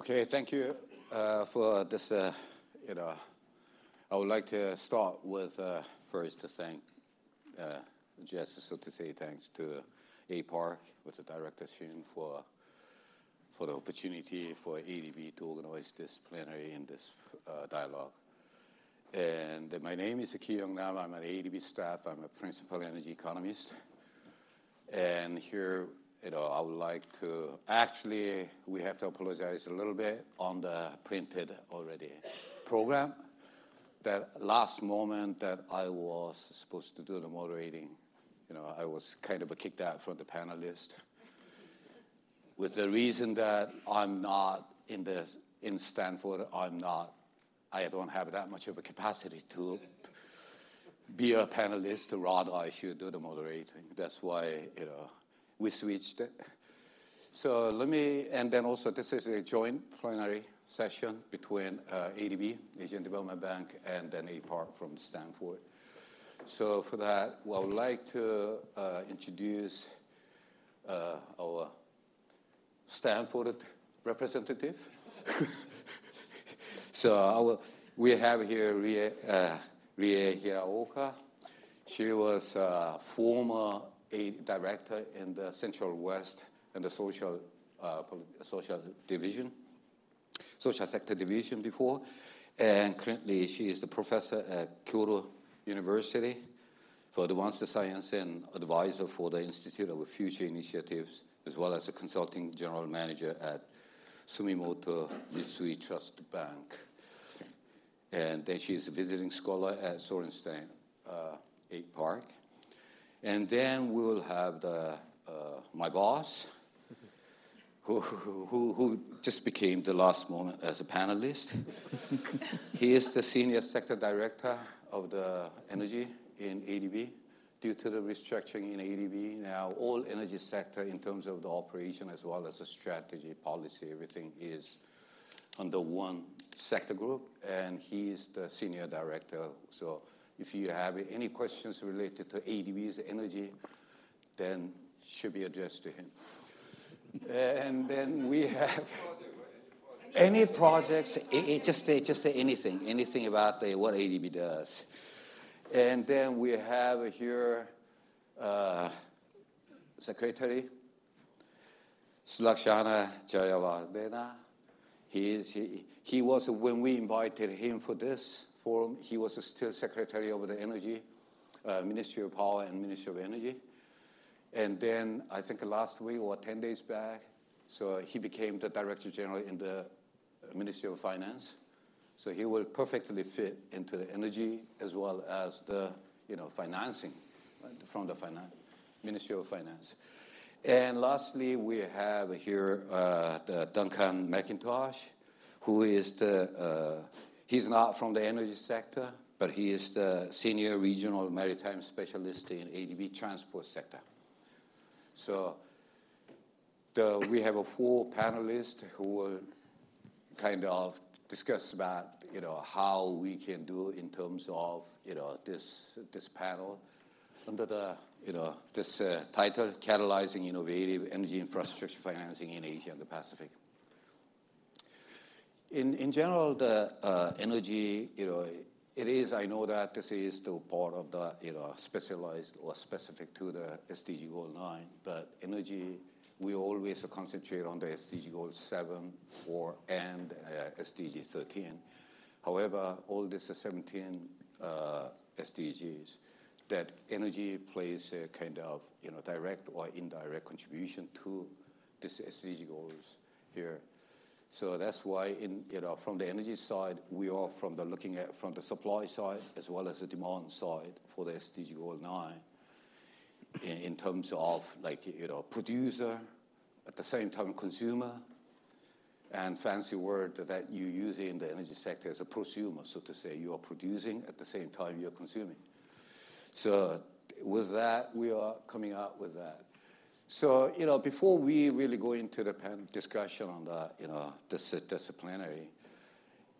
Okay, thank you for this. I would like to start with first to thank, just so to say thanks to APARC with the directorship for the opportunity for ADB to organize this plenary and this dialogue. And my name is Kee-Yung Nam. I'm an ADB staff. I'm a principal energy economist. And here, I would like to, actually, we have to apologize a little bit on the printed already program. That last moment that I was supposed to do the moderating, I was kind of kicked out from the panelist with the reason that I'm not in Stanford, I don't have that much of a capacity to be a panelist, rather I should do the moderating. That's why, we switched it. So and then also this is a joint plenary session between ADB, Asian Development Bank, and then APARC from Stanford. So for that, I would like to introduce our Stanford representative. So we have here Rie Hiraoka. She was a former director in the Central West and the social sector division before, and currently she is the professor at Kyoto University for Advanced Science and advisor for the Institute of Future Initiatives, as well as a consulting general manager at Sumitomo Mitsui Trust Bank. And then she is a visiting scholar at Shorenstein, APARC. And then we will have my boss, who just became the last moment as a panelist. He is the senior sector director of the energy in ADB. Due to the restructuring in ADB, now all energy sector in terms of the operation as well as the strategy, policy, everything is under one sector group, and he is the senior director. So if you have any questions related to ADB's energy, then should be addressed to him. And then we have any projects, just anything about what ADB does. And then we have here Secretary Sulakshana Jayawardena. He was, when we invited him for this forum, he was still Secretary of the Energy, Ministry of Power and Ministry of Energy. And then I think last week or 10 days back, so he became the Director General in the Ministry of Finance. So he will perfectly fit into the energy as well as the financing from the Ministry of Finance. And lastly, we have here the Duncan McIntosh, who is he's not from the energy sector, but he is the senior regional maritime specialist in ADB transport sector. So we have 4 panelists who will kind of discuss about how we can do in terms of this panel under the this title, Catalyzing Innovative Energy Infrastructure Financing in Asia and the Pacific. In general, the energy, it is, I know that this is the part of the, specialized or specific to the SDG Goal 9, but energy, we always concentrate on the SDG Goal 7 and SDG 13. However, all these 17 SDGs, that energy plays a kind of, direct or indirect contribution to these SDG goals here. So that's why, from the energy side, we are looking at from the supply side as well as the demand side for the SDG Goal 9 in terms of producer, at the same time consumer, and fancy word that you use in the energy sector as a prosumer, so to say. You are producing at the same time you're consuming. So with that, we are coming out with that. So, before we really go into the discussion on the, this plenary,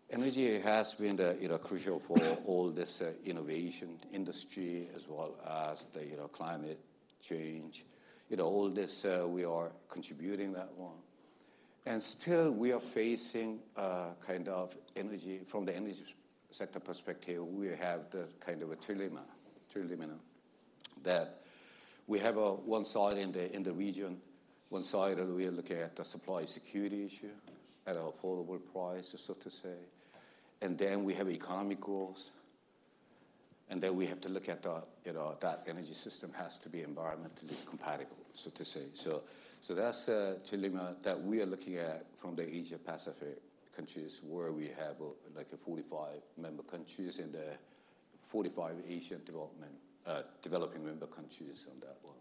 energy has been the, crucial for all this innovation industry as well as the, climate change. All this, we are contributing that one. And still we are facing kind of energy, from the energy sector perspective, we have the kind of a trilemma that we have one side in the region, one side we are looking at the supply security issue at an affordable price, so to say. And then we have economic growth. And then we have to look at the, that energy system has to be environmentally compatible, so to say. So that's a dilemma that we are looking at from the Asia Pacific countries, where we have like a 45 member countries and the 45 Asian developing member countries on that one.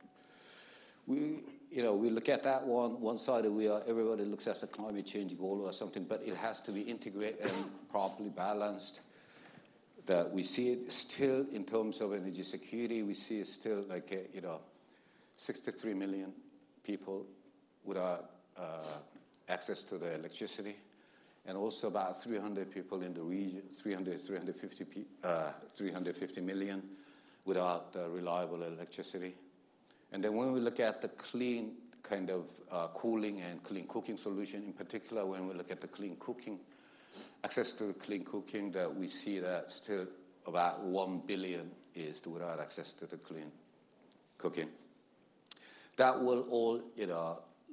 We look at that one side, everybody looks at the climate change goal or something, but it has to be integrated and properly balanced. That we see it still in terms of energy security, we see it still like, 63 million people without access to the electricity, and also about 300 people in the region, 350 million without reliable electricity. And then when we look at the clean kind of cooling and clean cooking solution, in particular, when we look at the clean cooking, access to clean cooking, that we see that still about 1 billion is without access to the clean cooking. That will all,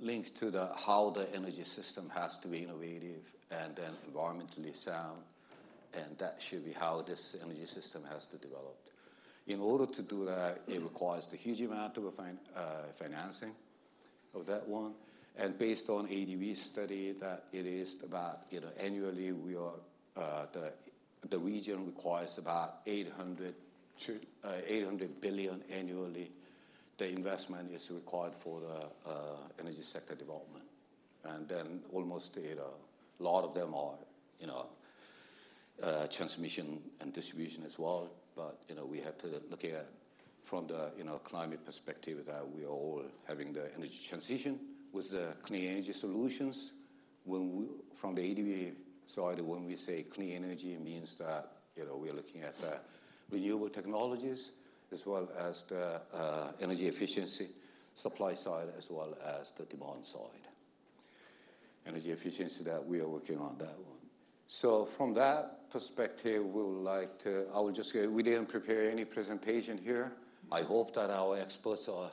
link to how the energy system has to be innovative and then environmentally sound, and that should be how this energy system has to develop. In order to do that, it requires a huge amount of financing of that one. And based on ADB study, that it is about, annually we are, the region requires about 800 billion annually. The investment is required for the energy sector development. And then almost, a lot of them are, transmission and distribution as well. But, we have to look at from the, climate perspective that we are all having the energy transition with the clean energy solutions. From the ADB side, when we say clean energy, it means that, we are looking at the renewable technologies as well as the energy efficiency supply side as well as the demand side. Energy efficiency that we are working on that one. So from that perspective, we would like to, I will just say, we didn't prepare any presentation here. I hope that our experts are,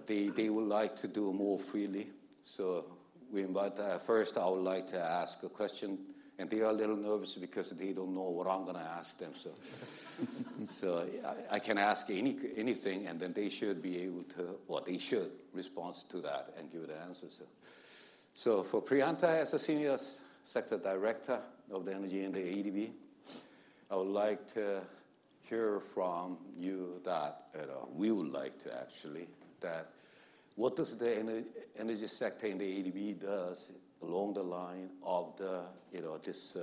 they would like to do more freely. So we invite, first I would like to ask a question, and they are a little nervous because they don't know what I'm gonna ask them. So I can ask anything, and then they should be able to, or they should respond to that and give the answers. So for Priyantha, as a Senior Sector Director of the Energy and the ADB, I would like to hear from you that, we would like to actually, that what does the energy sector in the ADB does along the line of the, this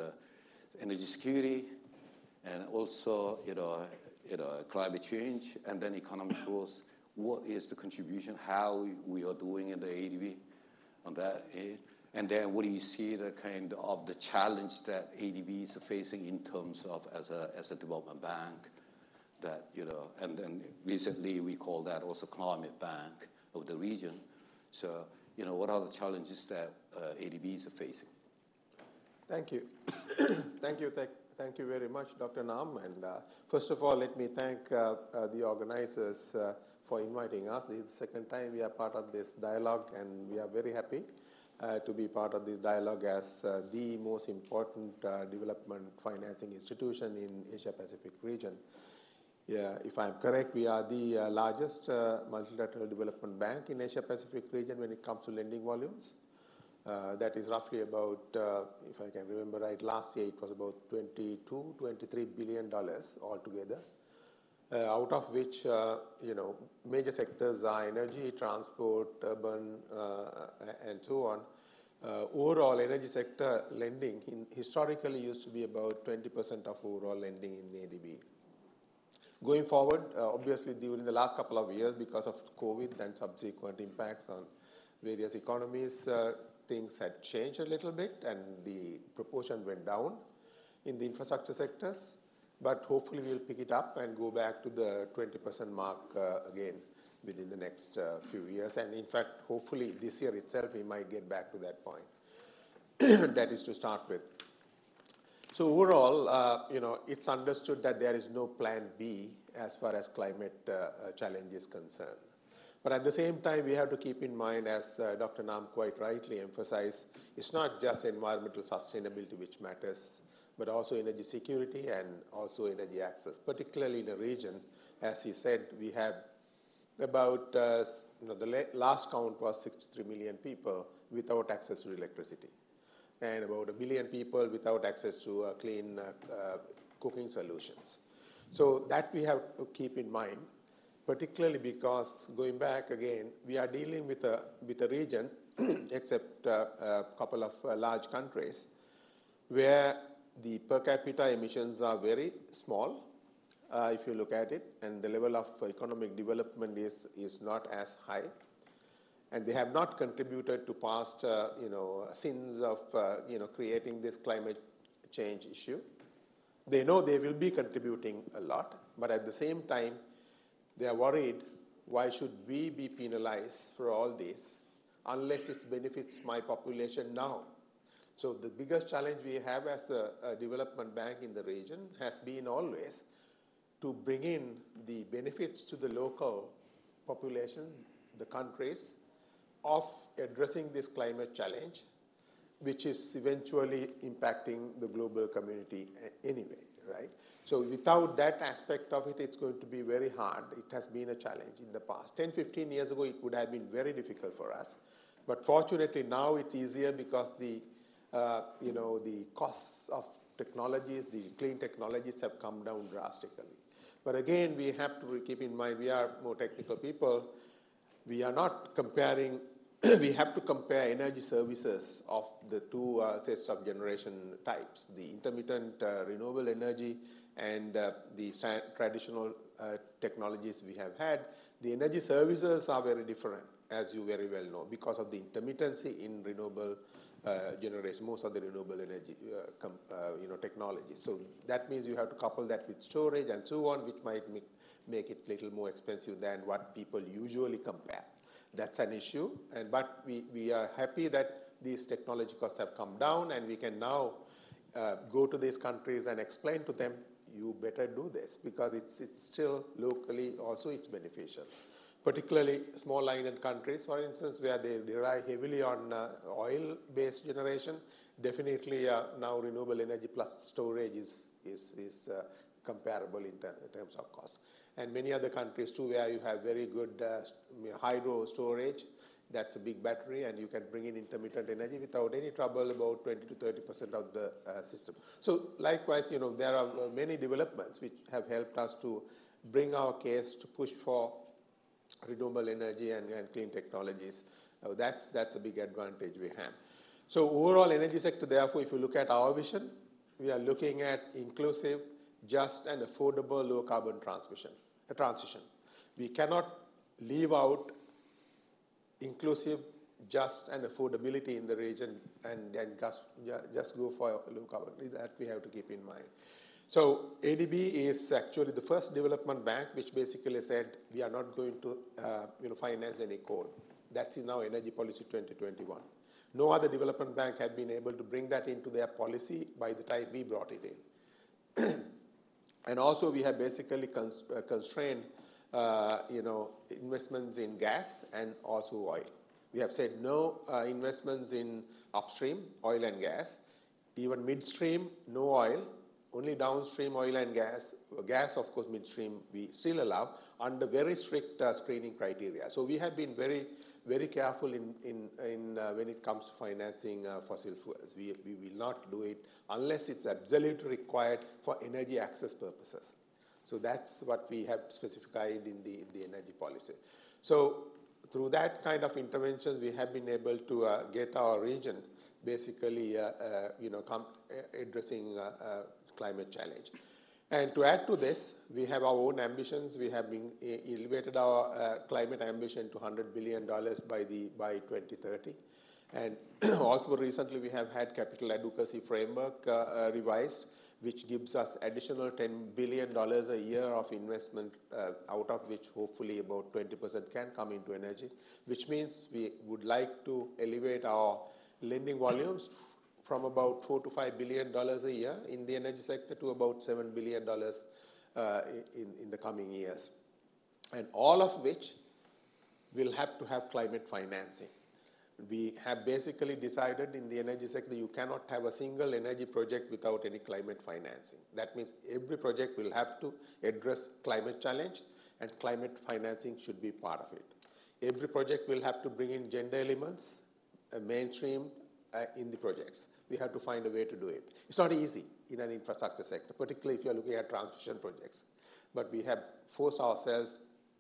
energy security and also, climate change and then economic growth. What is the contribution, how we are doing in the ADB on that? And then what do you see the kind of the challenge that ADB is facing in terms of as a development bank that, and then recently we call that also climate bank of the region. So, what are the challenges that ADB is facing? Thank you. Thank you very much, Dr. Nam. And first of all, let me thank the organizers for inviting us. This is the second time we are part of this dialogue, and we are very happy to be part of this dialogue as the most important development financing institution in Asia-Pacific region. Yeah, if I'm correct, we are the largest multilateral development bank in Asia-Pacific region when it comes to lending volumes. That is roughly about, if I can remember right, last year it was about $22, $23 billion altogether, out of which, major sectors are energy, transport, urban, and so on. Overall energy sector lending historically used to be about 20% of overall lending in the ADB. Going forward, obviously during the last couple of years, because of COVID and subsequent impacts on various economies, things had changed a little bit and the proportion went down in the infrastructure sectors. But hopefully we'll pick it up and go back to the 20% mark again. within the next few years. And in fact, hopefully this year itself, we might get back to that point. That is to start with. So overall, it's understood that there is no plan B as far as climate challenge is concerned. But at the same time, we have to keep in mind, as Dr. Nam quite rightly emphasized, it's not just environmental sustainability which matters, but also energy security and also energy access, particularly in a region, as he said, we have about, the last count was 63 million people without access to electricity, and about 1 billion people without access to clean cooking solutions. So that we have to keep in mind, particularly because, going back again, we are dealing with a region, except a couple of large countries, where the per capita emissions are very small, if you look at it, and the level of economic development is not as high. And they have not contributed to past, sins of, creating this climate change issue. They know they will be contributing a lot, but at the same time, they are worried, why should we be penalized for all this unless it benefits my population now? So the biggest challenge we have as the development bank in the region has been always to bring in the benefits to the local population, the countries, of addressing this climate challenge, which is eventually impacting the global community anyway, right? So without that aspect of it, it's going to be very hard. It has been a challenge in the past. 10, 15 years ago, it would have been very difficult for us. But fortunately, now it's easier because the costs of technologies, the clean technologies have come down drastically. But again, we have to keep in mind, we are more technical people. We are not comparing, we have to compare energy services of the two sets of generation types, the intermittent renewable energy and the traditional technologies we have had. The energy services are very different, as you very well know, because of the intermittency in renewable generation, most of the renewable energy technologies. So that means you have to couple that with storage and so on, which might make it a little more expensive than what people usually compare. That's an issue, but we are happy that these technology costs have come down, and we can now go to these countries and explain to them, you better do this, because it's still locally also it's beneficial. Particularly small island countries, for instance, where they rely heavily on oil-based generation, definitely now renewable energy plus storage is comparable in terms of cost. And many other countries too, where you have very good hydro storage, that's a big battery, and you can bring in intermittent energy without any trouble, about 20 to 30% of the system. So likewise, there are many developments which have helped us to bring our case to push for renewable energy and clean technologies. That's a big advantage we have. So overall energy sector, therefore, if you look at our vision, we are looking at inclusive, just and affordable low carbon transition. We cannot leave out inclusive, just and affordability in the region and just go for low carbon. That we have to keep in mind. So ADB is actually the first development bank which basically said we are not going to finance any coal. That's in our Energy Policy 2021. No other development bank had been able to bring that into their policy by the time we brought it in. And also we have basically constrained investments in gas and also oil. We have said no investments in upstream, oil and gas, even midstream, no oil, only downstream oil and gas. Gas, of course, midstream, we still allow under very strict screening criteria. So we have been very, very careful in when it comes to financing fossil fuels. We will not do it unless it's absolutely required for energy access purposes. So that's what we have specified in the energy policy. So through that kind of interventions, we have been able to get our region basically addressing climate challenge. And to add to this, we have our own ambitions. We have been elevated our climate ambition to $100 billion by 2030. And also recently we have had capital adequacy framework revised, which gives us additional $10 billion a year of investment, out of which hopefully about 20% can come into energy, which means we would like to elevate our lending volumes from about $4 to $5 billion a year in the energy sector to about $7 billion in the coming years. And all of which will have to have climate financing. We have basically decided in the energy sector you cannot have a single energy project without any climate financing. That means every project will have to address climate challenge, and climate financing should be part of it. Every project will have to bring in gender elements, mainstream in the projects. We have to find a way to do it. It's not easy in an infrastructure sector, particularly if you're looking at transmission projects. But we have forced ourselves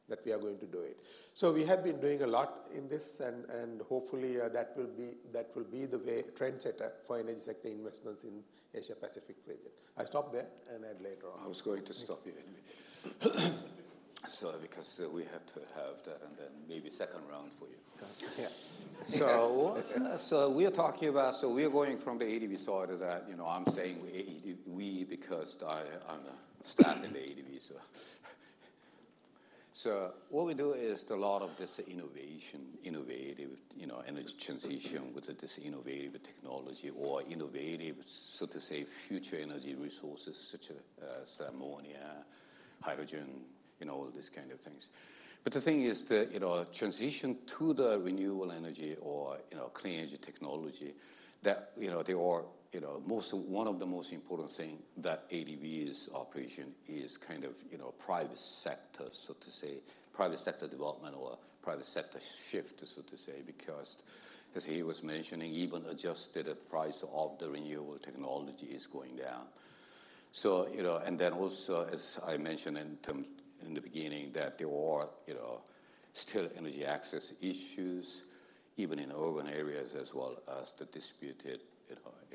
that we are going to do it. So we have been doing a lot in this, and hopefully that will be the way trendsetter for energy sector investments in Asia Pacific region. I stop there and add later on. I was going to stop you anyway. So because we have to have that, and then maybe second round for you. Yeah. So we are talking about. So we are going from the ADB side of that. I'm saying we because I'm a staff in the ADB. So what we do is a lot of this innovative, energy transition with this innovative technology or innovative, so to say, future energy resources such as ammonia, hydrogen, all these kind of things. But the thing is that, transition to the renewable energy or, clean energy technology, that, they are, one of the most important things that ADB's operation is kind of, private sector, so to say, private sector development or private sector shift, so to say, because as he was mentioning, even adjusted the price of the renewable technology is going down. So, and then also, as I mentioned in the beginning, that there are, still energy access issues, even in urban areas as well as the disputed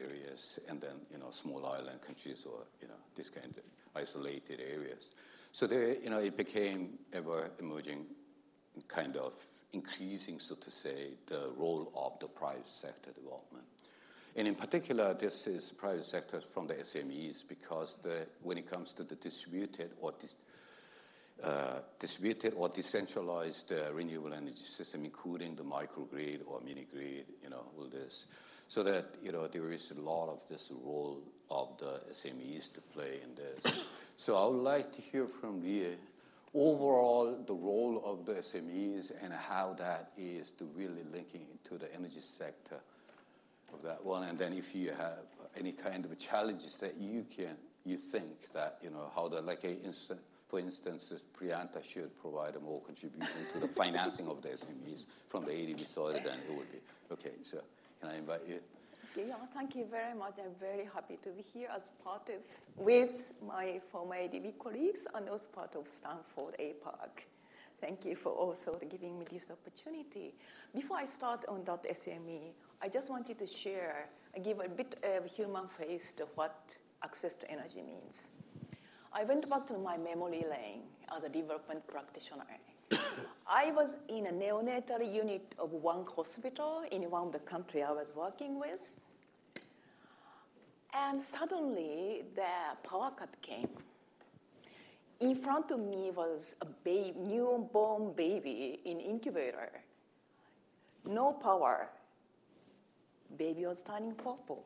areas, and then, small island countries or, this kind of isolated areas. So there, it became ever emerging kind of increasing, so to say, the role of the private sector development. And in particular, this is private sector from the SMEs because when it comes to the distributed or decentralized renewable energy system, including the microgrid or mini-grid, all this. So that, there is a lot of this role of the SMEs to play in this. So I would like to hear from Rie, overall, the role of the SMEs and how that is to really linking into the energy sector of that one. And then if you have any kind of challenges that you think that, how the, for instance, Priyantha should provide a more contribution to the financing of the SMEs from the ADB side, then it would be. Okay, so can I invite you? Okay, yeah, thank you very much. I'm very happy to be here as part of, with my former ADB colleagues and also part of Stanford APARC. Thank you for also giving me this opportunity. Before I start on that SME, I just wanted to share and give a bit of human face to what access to energy means. I went back to my memory lane as a development practitioner. I was in a neonatal unit of one hospital in one of the country I was working with. And suddenly, the power cut came. In front of me was a newborn baby in incubator. No power. Baby was turning purple.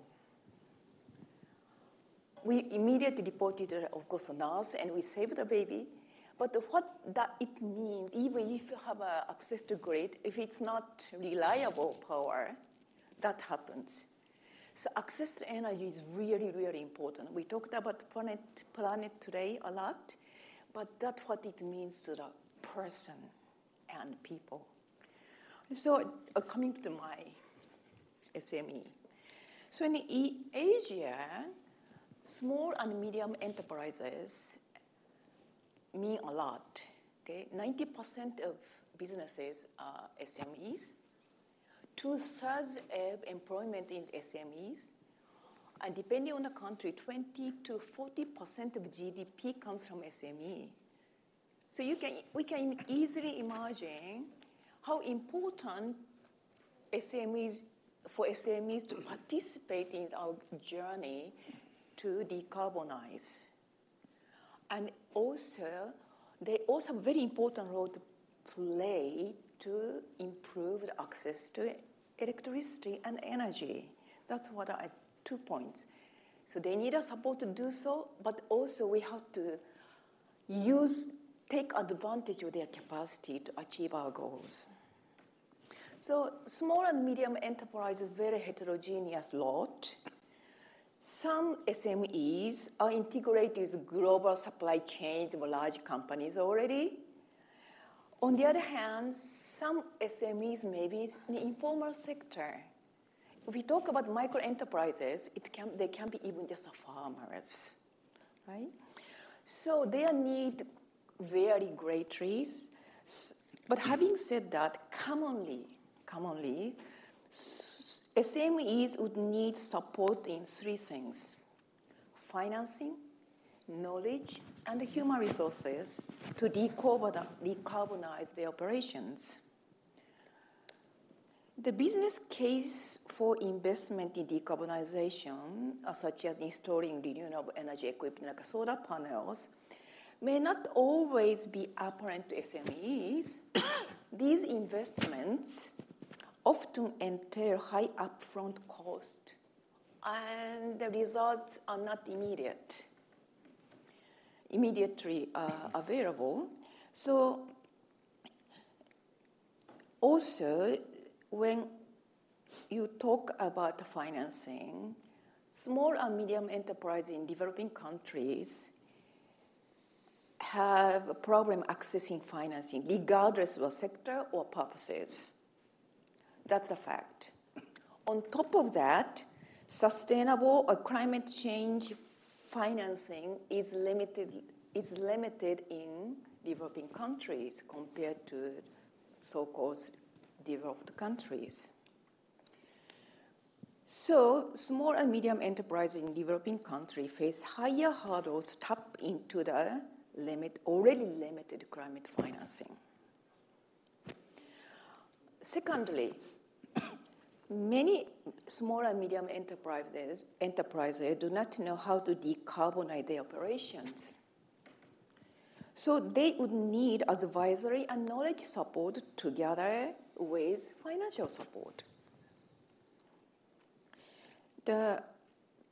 We immediately reported, of course, a nurse, and we saved the baby. But what that it means, even if you have access to grid, if it's not reliable power, that happens. So access to energy is really, really important. We talked about planet today a lot, but that's what it means to the person and people. So coming to my SME. So in Asia, small and medium enterprises mean a lot. Okay? 90% of businesses are SMEs. 2/3 of employment is SMEs. And depending on the country, 20 to 40% of GDP comes from SME. So we can easily imagine how important for SMEs to participate in our journey to decarbonize. And also, they also have a very important role to play to improve the access to electricity and energy. That's what 2 points. So they need our support to do so, but also we have to take advantage of their capacity to achieve our goals. So small and medium enterprises, very heterogeneous lot. Some SMEs are integrated with global supply chains of large companies already. On the other hand, some SMEs may be in the informal sector. If we talk about micro enterprises, they can be even just farmers, right? So they need vary greatly. But having said that, commonly, SMEs would need support in 3 things: financing, knowledge, and human resources to decarbonize their operations. The business case for investment in decarbonization, such as installing renewable energy equipment like solar panels, may not always be apparent to SMEs. These investments often entail high upfront cost, and the results are not immediately available. So also, when you talk about financing, small and medium enterprises in developing countries have a problem accessing financing, regardless of sector or purposes. That's a fact. On top of that, sustainable or climate change financing is limited in developing countries compared to so-called developed countries. So small and medium enterprises in developing countries face higher hurdles to tap into the already limited climate financing. Secondly, many small and medium enterprises do not know how to decarbonize their operations. So they would need advisory and knowledge support together with financial support. The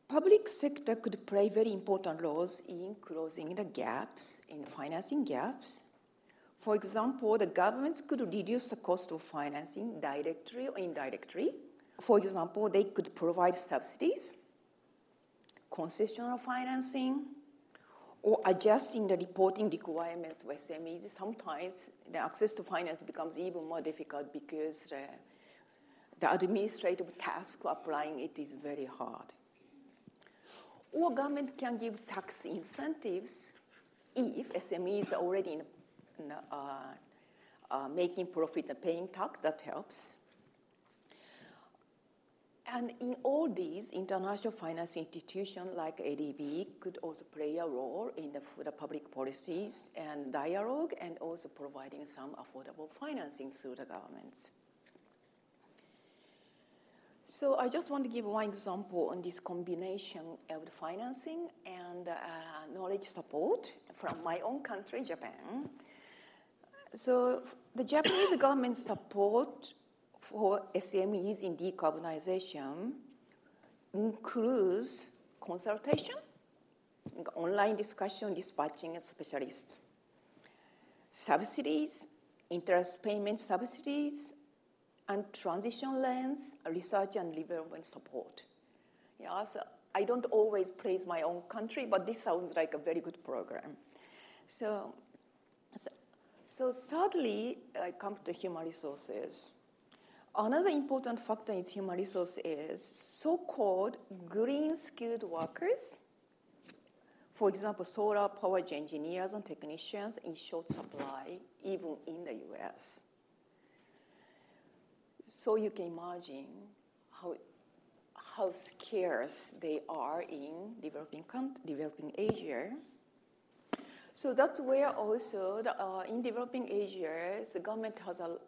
public sector could play very important roles in closing the gaps, in financing gaps. For example, the governments could reduce the cost of financing directly or indirectly. For example, they could provide subsidies, concessional financing, or adjusting the reporting requirements of SMEs. Sometimes the access to finance becomes even more difficult because the administrative task of applying it is very hard. Or government can give tax incentives if SMEs are already making profit and paying tax. That helps. And in all these, international finance institutions like ADB could also play a role in the public policies and dialogue, and also providing some affordable financing through the governments. So I just want to give one example on this combination of the financing and knowledge support from my own country, Japan. So the Japanese government support for SMEs in decarbonization includes consultation, online discussion, dispatching a specialist, subsidies, interest payment subsidies, and transition loans, research and development support. Yeah, so I don't always praise my own country, but this sounds like a very good program. So thirdly, I come to human resources. Another important factor in human resources is so-called green skilled workers. For example, solar power engineers and technicians in short supply, even in the US. So you can imagine how scarce they are in developing Asia. So that's where also in developing Asia, the government has a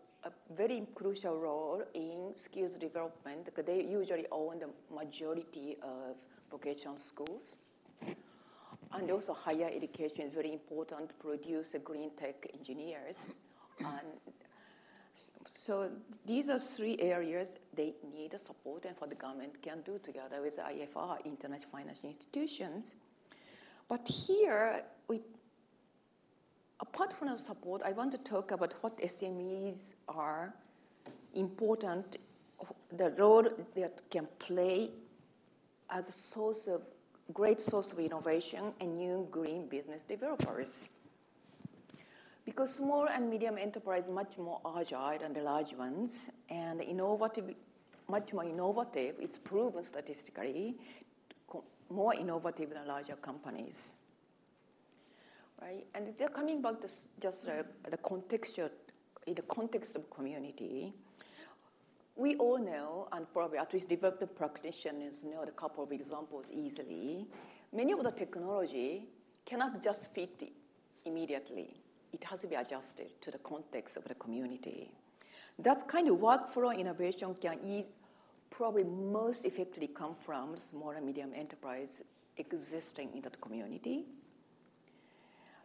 very crucial role in skills development because they usually own the majority of vocational schools. And also higher education is very important to produce green tech engineers. And so these are three areas they need support, and what the government can do together with IFR, International Financial Institutions. But here, apart from the support, I want to talk about what SMEs are important, the role that can play as a great source of innovation and new green business developers. Because small and medium enterprise are much more agile than the large ones, and much more innovative, it's proven statistically, more innovative than larger companies. Right? And they're coming back to just the context, in the context of community. We all know, and probably at least development practitioners know a couple of examples easily. Many of the technology cannot just fit immediately. It has to be adjusted to the context of the community. That kind of workflow innovation can probably most effectively come from small and medium enterprise existing in that community.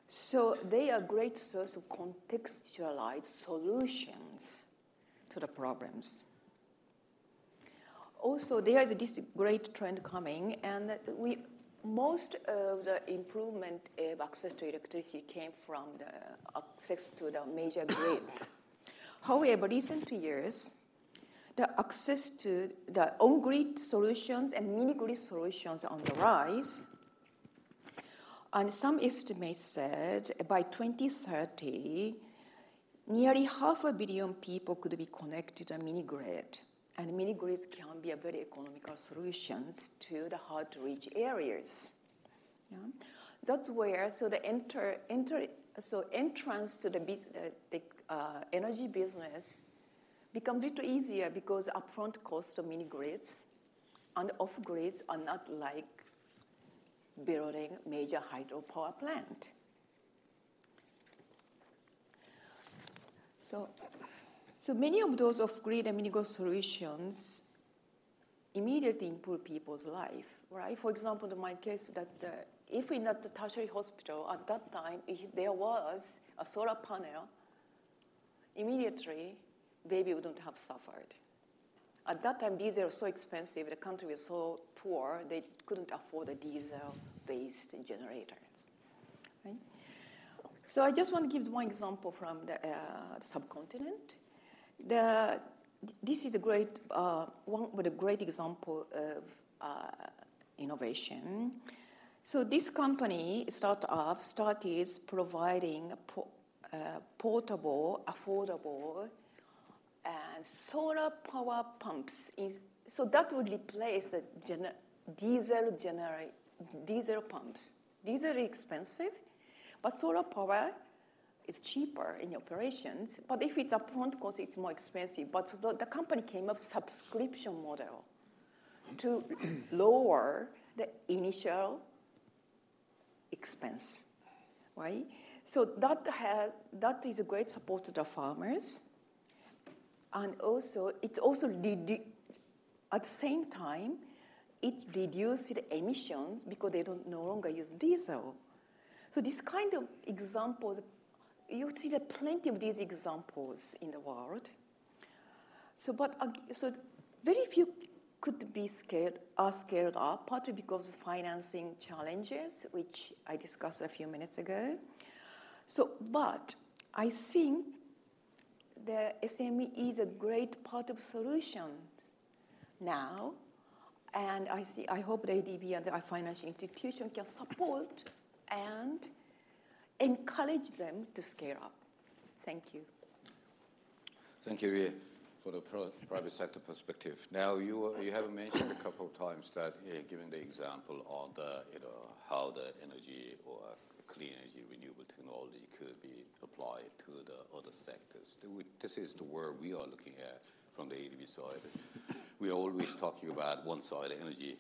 So they are a great source of contextualized solutions to the problems. Also, there is this great trend coming, and most of the improvement of access to electricity came from the access to the major grids. However, recent years, the access to the on-grid solutions and mini-grid solutions are on the rise. And some estimates said by 2030, nearly 500 million people could be connected to a mini-grid. And mini-grids can be a very economical solutions to the hard-to-reach areas. Yeah? That's where, so the entrance to the energy business becomes a little easier because upfront cost of mini-grids and off-grids are not like building major hydropower plant. So many of those off-grid and mini-grid solutions immediately improve people's life, right? For example, in my case, that if in the tertiary hospital at that time, if there was a solar panel, immediately baby wouldn't have suffered. At that time, diesel was so expensive, the country was so poor, they couldn't afford the diesel-based generators, right? So I just want to give one example from the subcontinent. This is a great, one with a great example of innovation. So this company, startup, started providing portable, affordable, and solar power pumps. So that would replace the diesel pumps. Diesel is expensive, but solar power is cheaper in operations. But if it's upfront cost, it's more expensive. But the company came up with a subscription model to lower the initial expense, right? So that is a great support to the farmers. And also, at the same time, it reduces the emissions because they don't no longer use diesel. So this kind of examples, you see there are plenty of these examples in the world. So very few could be scaled up, partly because of financing challenges, which I discussed a few minutes ago. But I think the SME is a great part of solution now, and I hope the ADB and the financial institution can support and encourage them to scale up. Thank you. Thank you, Rie, for the private sector perspective. Now, you have mentioned a couple of times that, given the example on the, how the energy or clean energy, renewable technology could be applied to the other sectors. This is the world we are looking at from the ADB side. We are always talking about one side, energy,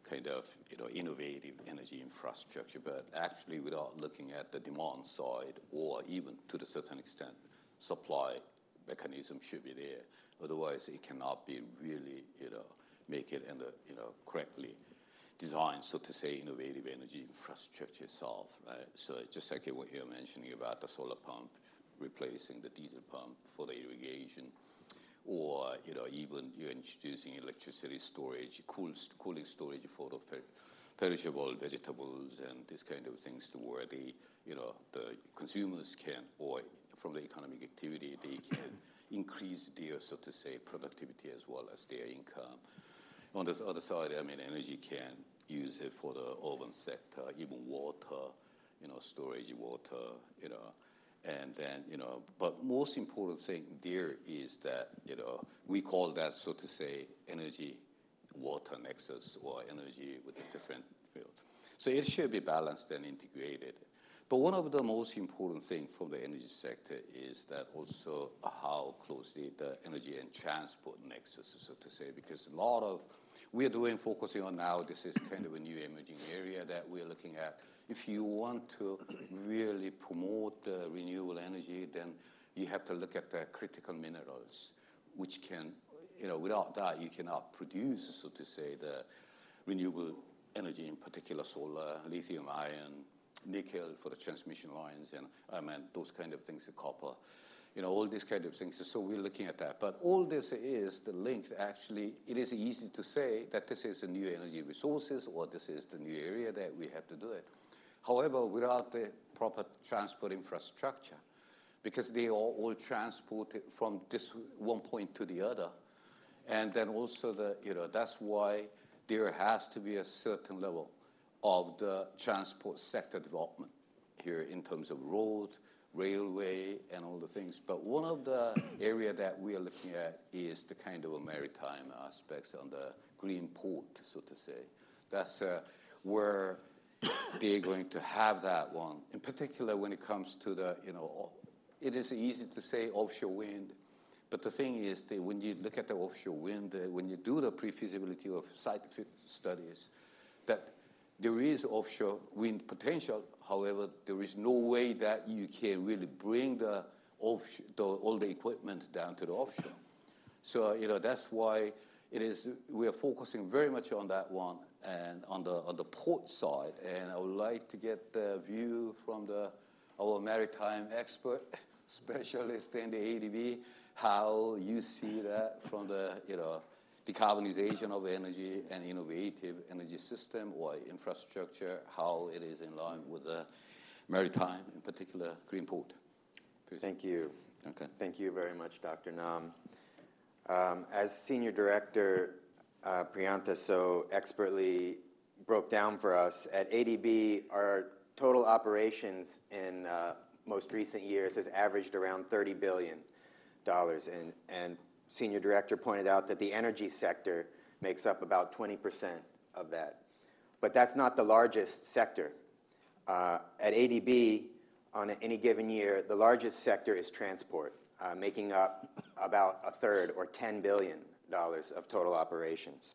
kind of, innovative energy infrastructure, but actually without looking at the demand side or even to a certain extent, supply mechanism should be there. Otherwise, it cannot be really, make it in the, correctly design, so to say, innovative energy infrastructure itself, right? So just like what you're mentioning about the solar pump replacing the diesel pump for the irrigation, or even you're introducing electricity storage, cooling storage for the perishable vegetables and these kind of things, to where the consumers can, or from the economic activity, they can increase their, so to say, productivity as well as their income. On this other side, I mean, energy can use it for the urban sector, even water, storage water, and then, but most important thing there is that, we call that, so to say, energy water nexus, or energy with a different field. So it should be balanced and integrated. But one of the most important things from the energy sector is that also how closely the energy and transport nexus, so to say, because a lot of, we are focusing on now, this is kind of a new emerging area that we're looking at. If you want to really promote the renewable energy, then you have to look at the critical minerals, which can, without that, you cannot produce, so to say, the renewable energy, in particular solar, lithium ion, nickel for the transmission lines, and those kind of things, the copper, all these kind of things. So we're looking at that. But all this is the link. Actually, it is easy to say that this is a new energy resources, or this is the new area that we have to do it. However, without the proper transport infrastructure, because they are all transported from this one point to the other, and then also that's why there has to be a certain level of the transport sector development here in terms of road, railway, and all the things. But one of the area that we are looking at is the kind of a maritime aspects on the green port, so to say. That's where they're going to have that one. In particular, when it comes to the, it is easy to say offshore wind, but the thing is that when you look at the offshore wind, when you do the pre-feasibility of site studies, that there is offshore wind potential. However, there is no way that you can really bring all the equipment down to the offshore. So, that's why we are focusing very much on that one and on the port side. And I would like to get the view from our maritime expert, specialist in the ADB, how you see that from the, decarbonization of energy and innovative energy system or infrastructure, how it is in line with the maritime, in particular, green port. Please. Thank you. Okay. Thank you very much, Dr. Nam. As Senior Director, Priyantha so expertly broke down for us, at ADB, our total operations in most recent years has averaged around $30 billion. And Senior Director pointed out that the energy sector makes up about 20% of that. But that's not the largest sector. At ADB, on any given year, the largest sector is transport, making up about a third, or $10 billion of total operations.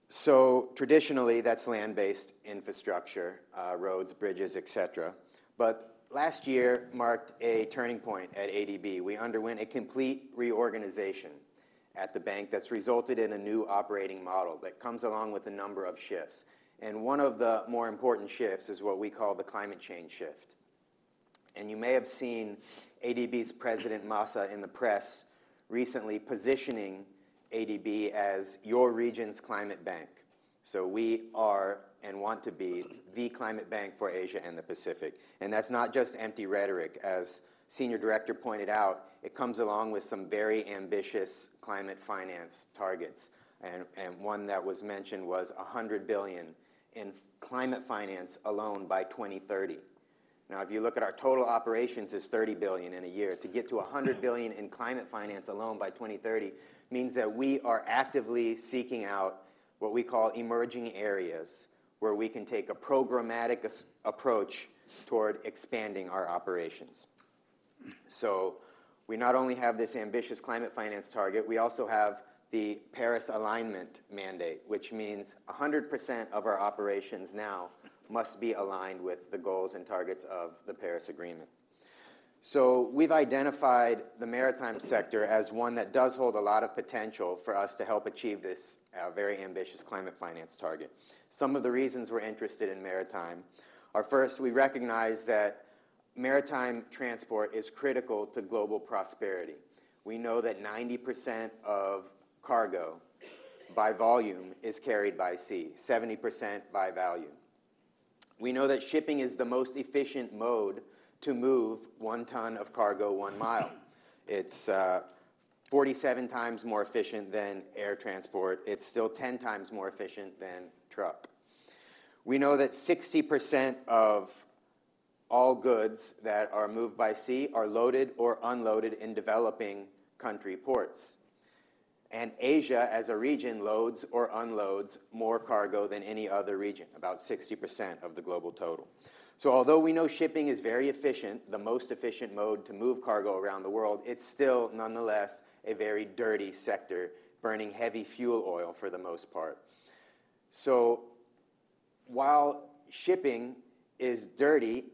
So traditionally, that's land-based infrastructure, roads, bridges, et cetera. But last year marked a turning point at ADB. We underwent a complete reorganization at the bank that's resulted in a new operating model that comes along with a number of shifts. And one of the more important shifts is what we call the climate change shift. And you may have seen ADB's President Masa in the press recently positioning ADB as your region's climate bank. So we are and want to be the climate bank for Asia and the Pacific. And that's not just empty rhetoric. As Senior Director pointed out, it comes along with some very ambitious climate finance targets. And one that was mentioned was $100 billion in climate finance alone by 2030. Now, if you look at our total operations is $30 billion in a year, to get to $100 billion in climate finance alone by 2030 means that we are actively seeking out what we call emerging areas where we can take a programmatic approach toward expanding our operations. So we not only have this ambitious climate finance target, we also have the Paris alignment mandate, which means 100% of our operations now must be aligned with the goals and targets of the Paris Agreement. So we've identified the maritime sector as one that does hold a lot of potential for us to help achieve this very ambitious climate finance target. Some of the reasons we're interested in maritime are, first, we recognize that maritime transport is critical to global prosperity. We know that 90% of cargo by volume is carried by sea, 70% by value. We know that shipping is the most efficient mode to move 1 ton of cargo 1 mile. It's 47 times more efficient than air transport. It's still 10 times more efficient than truck. We know that 60% of all goods that are moved by sea are loaded or unloaded in developing country ports. And Asia, as a region, loads or unloads more cargo than any other region, about 60% of the global total. So although we know shipping is very efficient, the most efficient mode to move cargo around the world, it's still, nonetheless, a very dirty sector, burning heavy fuel oil for the most part. So while shipping is dirty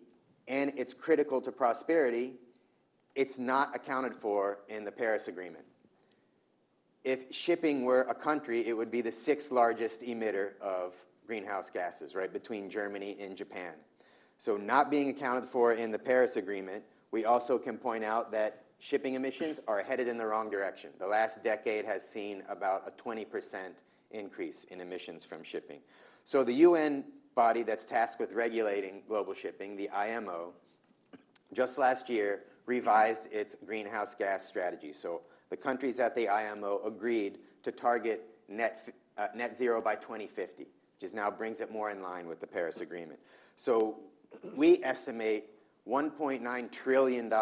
and it's critical to prosperity, it's not accounted for in the Paris Agreement. If shipping were a country, it would be the 6th largest emitter of greenhouse gases, right, between Germany and Japan. So not being accounted for in the Paris Agreement, we also can point out that shipping emissions are headed in the wrong direction. The last decade has seen about a 20% increase in emissions from shipping. So the UN body that's tasked with regulating global shipping, the IMO, just last year revised its greenhouse gas strategy. So the countries at the IMO agreed to target net zero by 2050, which now brings it more in line with the Paris Agreement. So we estimate $1.9 trillion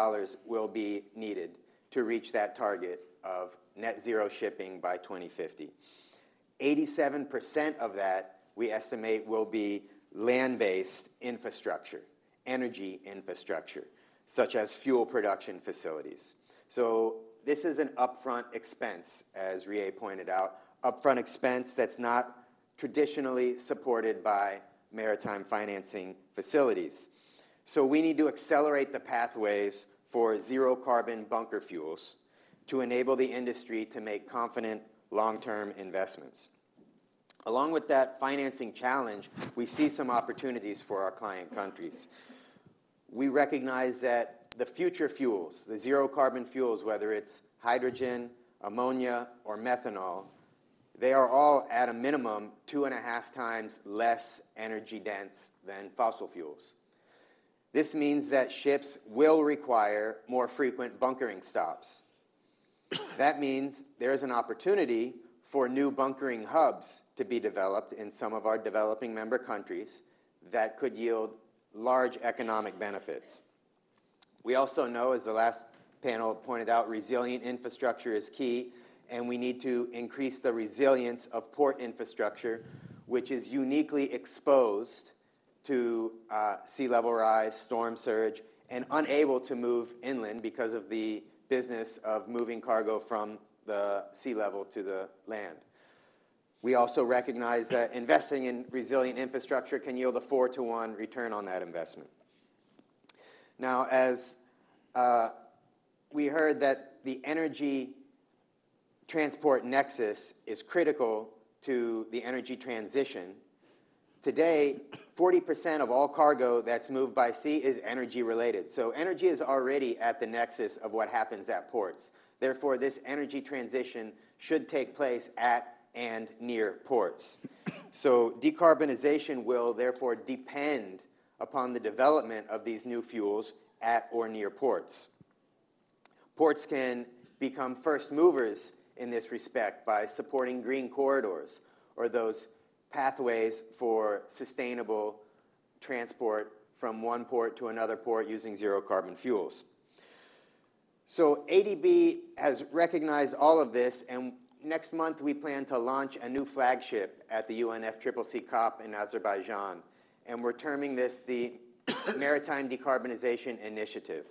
will be needed to reach that target of net zero shipping by 2050. 87% of that, we estimate, will be land-based infrastructure, energy infrastructure, such as fuel production facilities. So this is an upfront expense, as Rie pointed out, upfront expense that's not traditionally supported by maritime financing facilities. So we need to accelerate the pathways for zero-carbon bunker fuels to enable the industry to make confident long-term investments. Along with that financing challenge, we see some opportunities for our client countries. We recognize that the future fuels, the zero-carbon fuels, whether it's hydrogen, ammonia, or methanol, they are all at a minimum 2.5 times less energy dense than fossil fuels. This means that ships will require more frequent bunkering stops. That means there's an opportunity for new bunkering hubs to be developed in some of our developing member countries that could yield large economic benefits. We also know, as the last panel pointed out, resilient infrastructure is key, and we need to increase the resilience of port infrastructure, which is uniquely exposed to sea level rise, storm surge, and unable to move inland because of the business of moving cargo from the sea level to the land. We also recognize that investing in resilient infrastructure can yield a 4-to-1 return on that investment. Now, as we heard that the energy transport nexus is critical to the energy transition, today, 40% of all cargo that's moved by sea is energy related. So energy is already at the nexus of what happens at ports. Therefore, this energy transition should take place at and near ports. So decarbonization will therefore depend upon the development of these new fuels at or near ports. Ports can become first movers in this respect by supporting green corridors or those pathways for sustainable transport from one port to another port using zero carbon fuels. So ADB has recognized all of this, and next month we plan to launch a new flagship at the UNFCCC COP in Azerbaijan, and we're terming this the Maritime Decarbonization Initiative.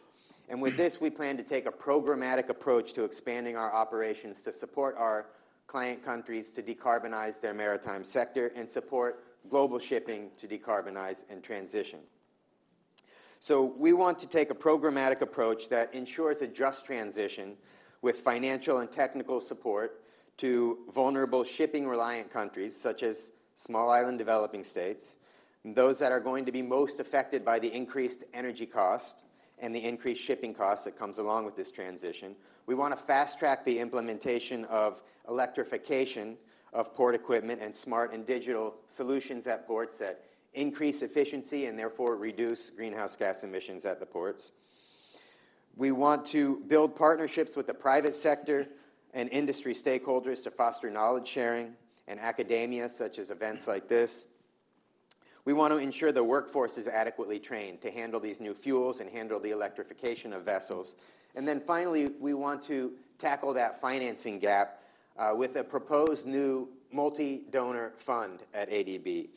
And with this, we plan to take a programmatic approach to expanding our operations to support our client countries to decarbonize their maritime sector and support global shipping to decarbonize and transition. So we want to take a programmatic approach that ensures a just transition with financial and technical support to vulnerable shipping-reliant countries, such as small island developing states, those that are going to be most affected by the increased energy cost and the increased shipping costs that comes along with this transition. We want to fast-track the implementation of electrification of port equipment and smart and digital solutions at ports that increase efficiency and therefore reduce greenhouse gas emissions at the ports. We want to build partnerships with the private sector and industry stakeholders to foster knowledge sharing and academia, such as events like this. We want to ensure the workforce is adequately trained to handle these new fuels and handle the electrification of vessels. And then finally, we want to tackle that financing gap with a proposed new multi-donor fund at ADB.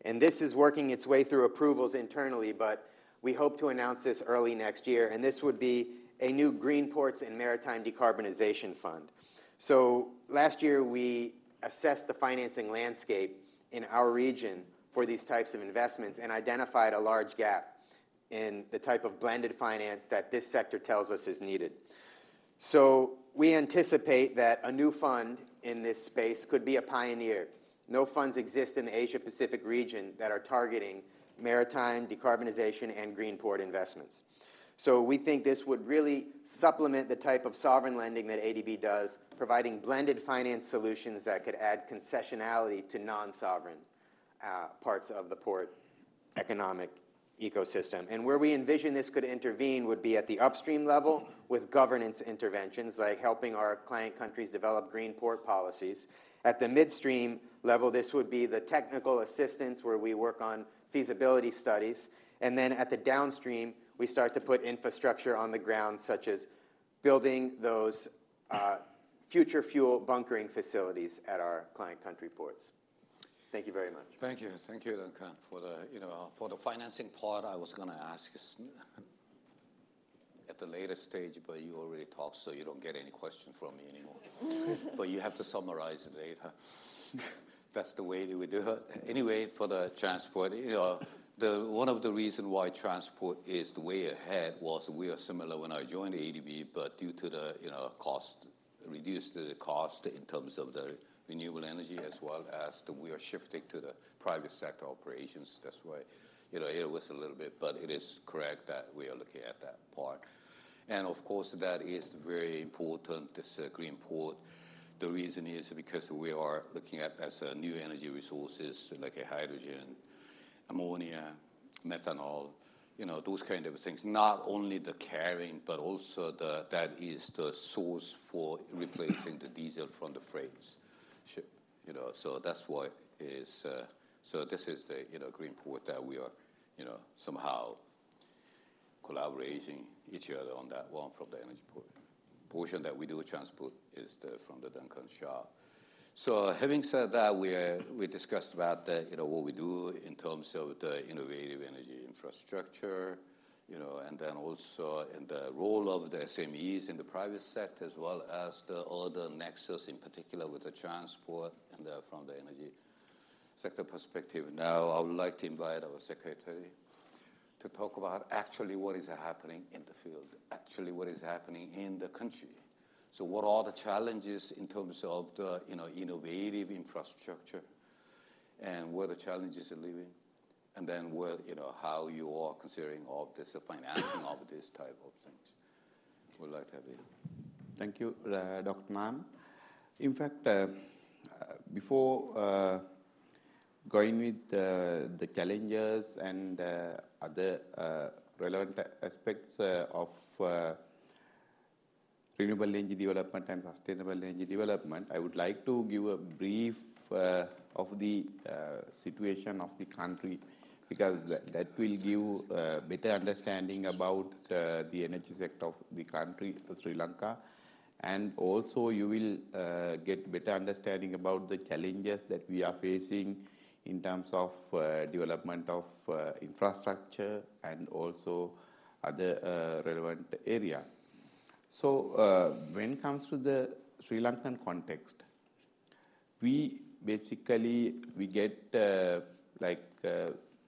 And this is working its way through approvals internally, but we hope to announce this early next year. And this would be a new Green Ports and Maritime Decarbonization Fund. So last year, we assessed the financing landscape in our region for these types of investments and identified a large gap in the type of blended finance that this sector tells us is needed. So we anticipate that a new fund in this space could be a pioneer. No funds exist in the Asia-Pacific region that are targeting maritime, decarbonization, and green port investments. So we think this would really supplement the type of sovereign lending that ADB does, providing blended finance solutions that could add concessionality to non-sovereign parts of the port economic ecosystem. And where we envision this could intervene would be at the upstream level with governance interventions, like helping our client countries develop green port policies. At the midstream level, this would be the technical assistance where we work on feasibility studies. And then at the downstream, we start to put infrastructure on the ground, such as building those future fuel bunkering facilities at our client country ports. Thank you very much. Thank you, Duncan, for the for the financing part. I was going to ask at the later stage, but you already talked, so you don't get any question from me anymore. But you have to summarize it later. That's the way we do it. Anyway, for the transport, one of the reasons why transport is the way ahead was we are similar when I joined ADB, but due to the cost, reduced the cost in terms of the renewable energy, as well as we are shifting to the private sector operations. That's why it was a little bit, but it is correct that we are looking at that part. And of course, that is very important, this green port. The reason is because we are looking at as new energy resources like hydrogen, ammonia, methanol, those kind of things. Not only the carrying, but also that is the source for replacing the diesel from the freight ship. So that's why is. So this is the green port that we are, somehow collaborating each other on that one from the energy portion that we do transport is from the Duncan shop. So having said that, we discussed about what we do in terms of the innovative energy infrastructure, and then also in the role of the SMEs in the private sector, as well as the other nexus, in particular with the transport and from the energy sector perspective. Now, I would like to invite our secretary to talk about actually what is happening in the field, actually what is happening in the country. So what are the challenges in terms of the innovative infrastructure, and where the challenges are living, and then where how you are considering all this financing of this type of things. We'd like to have it. Thank you, Dr. Nam. In fact, before going with the challenges and other relevant aspects of renewable energy development and sustainable energy development, I would like to give a brief of the situation of the country, because that will give a better understanding about the energy sector of the country, Sri Lanka, and also you will get better understanding about the challenges that we are facing in terms of development of infrastructure and also other relevant areas. So when it comes to the Sri Lankan context, we get like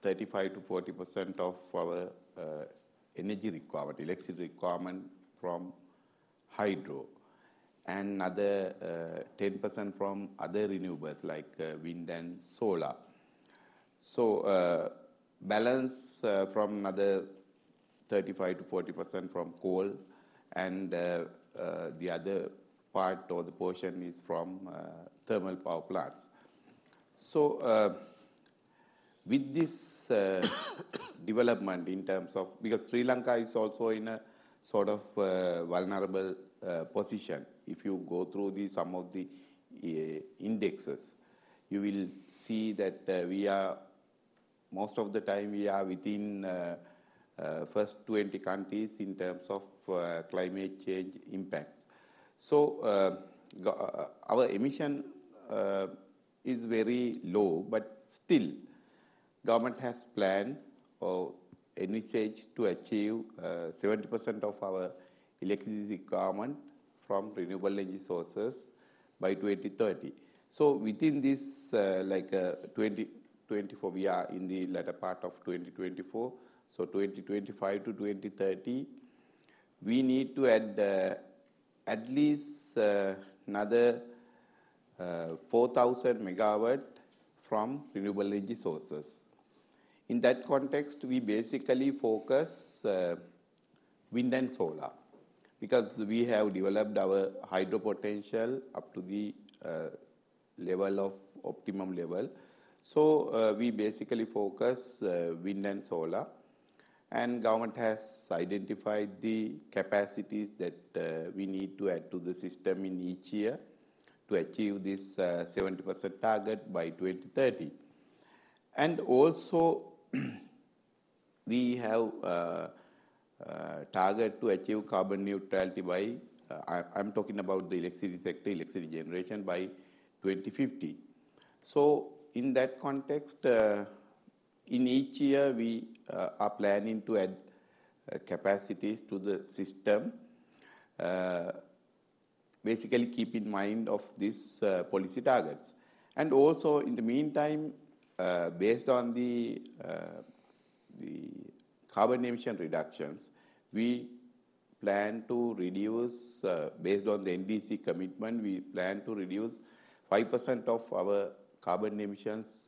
35 to 40% of our energy requirement, electricity requirement from hydro, and another 10% from other renewables like wind and solar. So balance from another 35 to 40% from coal, and the other part or the portion is from thermal power plants. So with this development in terms of, because Sri Lanka is also in a sort of vulnerable position. If you go through some of the indexes, you will see that we are, most of the time we are within first 20 countries in terms of climate change impacts. So our emission is very low, but still government has planned or envisaged to achieve 70% of our electricity requirement from renewable energy sources by 2030. So within this, 2024, we are in the latter part of 2024. So 2025 to 2030, we need to add at least another 4,000 megawatt from renewable energy sources. In that context, we basically focus wind and solar, because we have developed our hydro potential up to the level of optimum level. So we basically focus wind and solar, and government has identified the capacities that we need to add to the system in each year to achieve this 70% target by 2030. And also we have target to achieve carbon neutrality by, I'm talking about the electricity sector, electricity generation, by 2050. So in that context, in each year we are planning to add capacities to the system, basically keep in mind of these policy targets. And also in the meantime, based on the carbon emission reductions, we plan to reduce, based on the NDC commitment, we plan to reduce 5% of our carbon emissions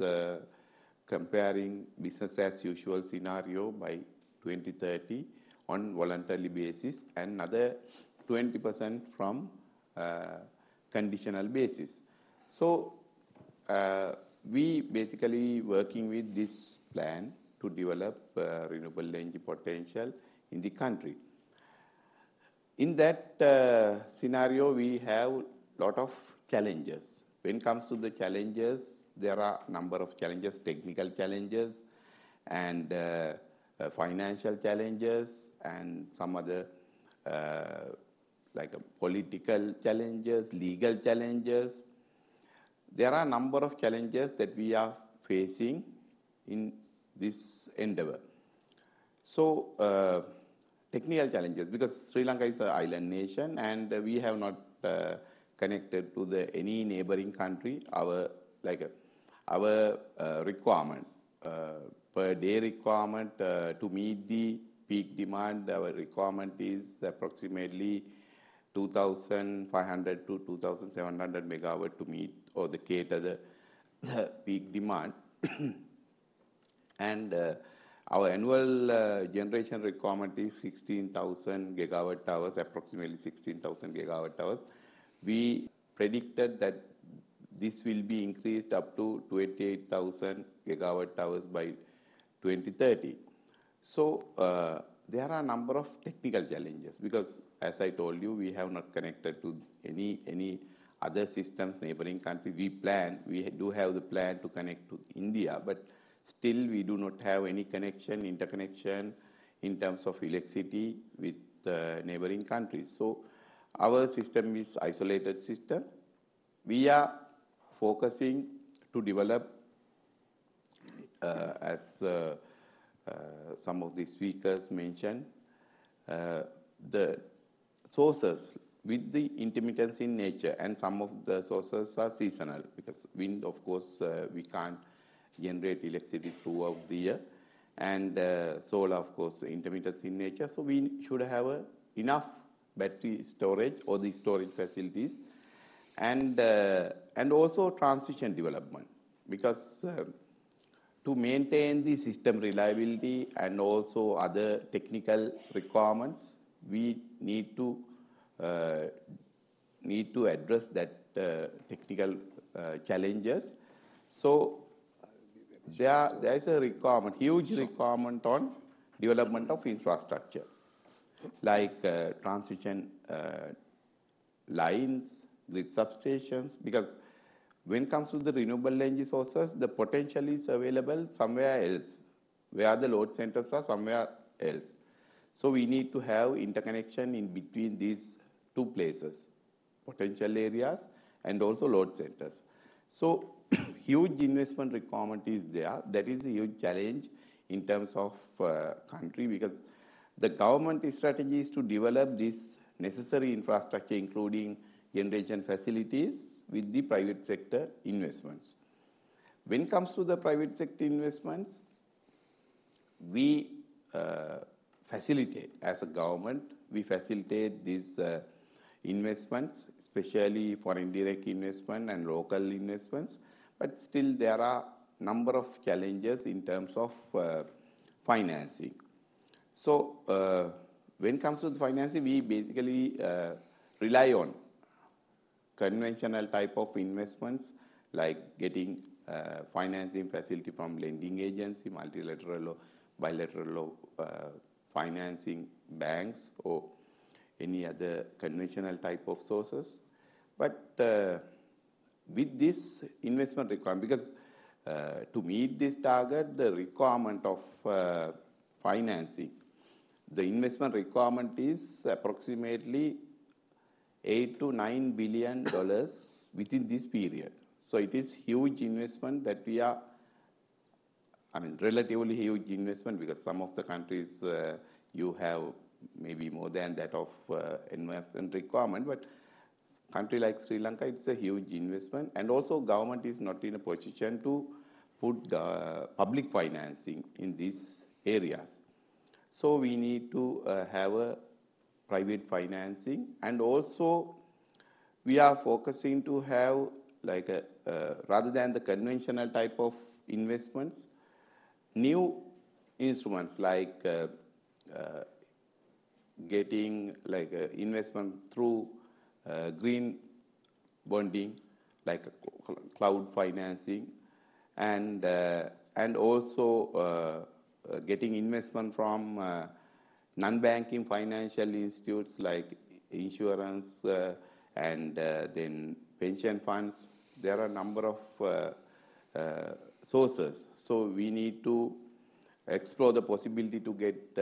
comparing business as usual scenario by 2030 on voluntary basis, and another 20% from conditional basis. So we basically working with this plan to develop renewable energy potential in the country. In that scenario, we have a lot of challenges. When it comes to the challenges, there are a number of challenges, technical challenges, and financial challenges, and some other like political challenges, legal challenges. There are a number of challenges that we are facing in this endeavor. So technical challenges, because Sri Lanka is an island nation and we have not connected to any neighboring country. Our requirement, per day requirement to meet the peak demand, our requirement is approximately 2,500 to 2,700 megawatt to meet or the cater the peak demand. And our annual generation requirement is 16,000 gigawatt hours, approximately 16,000 gigawatt hours. We predicted that this will be increased up to 28,000 gigawatt hours by 2030. So there are a number of technical challenges because, as I told you, we have not connected to any other systems, neighboring countries. We do have the plan to connect to India, but still we do not have any connection, interconnection in terms of electricity with neighboring countries. So our system is isolated system. We are focusing to develop, as some of the speakers mentioned, the sources with the intermittency in nature, and some of the sources are seasonal because wind, of course, we can't generate electricity throughout the year. and solar, of course, intermittent in nature. So we should have enough battery storage or the storage facilities, and also transition development, because to maintain the system reliability and also other technical requirements, we need to address that technical challenges. So there is a requirement, huge requirement on development of infrastructure, like transmission lines, grid substations, because when it comes to the renewable energy sources, the potential is available somewhere else, where the load centers are somewhere else. So we need to have interconnection in between these two places, potential areas and also load centers. So huge investment requirement is there. That is a huge challenge in terms of country, because the government strategy is to develop this necessary infrastructure, including generation facilities, with the private sector investments. When it comes to the private sector investments, we facilitate, as a government, we facilitate these investments, especially foreign direct investment and local investments, but still there are a number of challenges in terms of financing. So when it comes to the financing, we basically rely on conventional type of investments, like getting financing facility from lending agency, multilateral or bilateral financing banks, or any other conventional type of sources. But with this investment requirement, because to meet this target, the requirement of financing, the investment requirement is approximately $8 to $9 billion within this period. So it is huge investment that we are, relatively huge investment, because some of the countries you have maybe more than that of investment requirement, but country like Sri Lanka, it's a huge investment, and also government is not in a position to put public financing in these areas. So we need to have a private financing, and also we are focusing to have like rather than the conventional type of investments, new instruments like getting like investment through green bonding, like cloud financing, and also getting investment from non-banking financial institutes like insurance and then pension funds. There are a number of sources. So we need to explore the possibility to get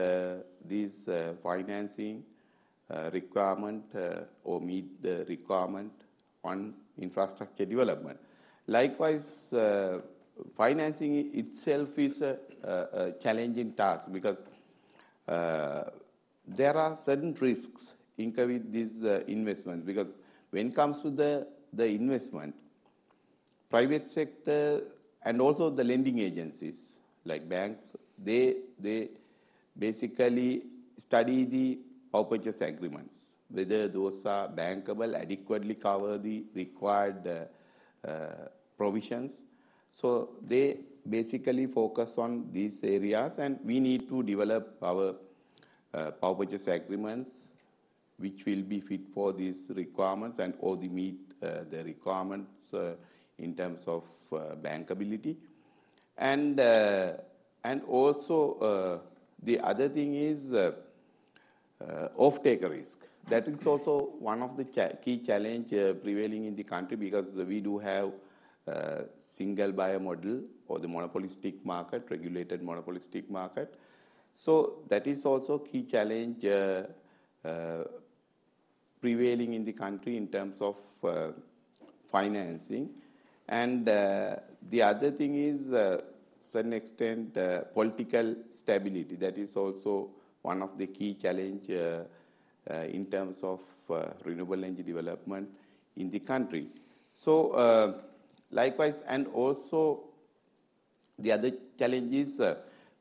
these financing requirement or meet the requirement on infrastructure development. Likewise, financing itself is a challenging task, because there are certain risks incurred with these investments, because when it comes to the investment, private sector and also the lending agencies like banks, they basically study the power purchase agreements, whether those are bankable, adequately cover the required provisions. So they basically focus on these areas, and we need to develop our power purchase agreements which will be fit for these requirements and or they meet the requirements in terms of bankability. And also the other thing is off-taker risk. That is also one of the key challenge prevailing in the country, because we do have single buyer model or the monopolistic market, regulated monopolistic market. So that is also key challenge prevailing in the country in terms of financing. And the other thing is, to certain extent, political stability. That is also one of the key challenge in terms of renewable energy development in the country. So likewise, and also the other challenge is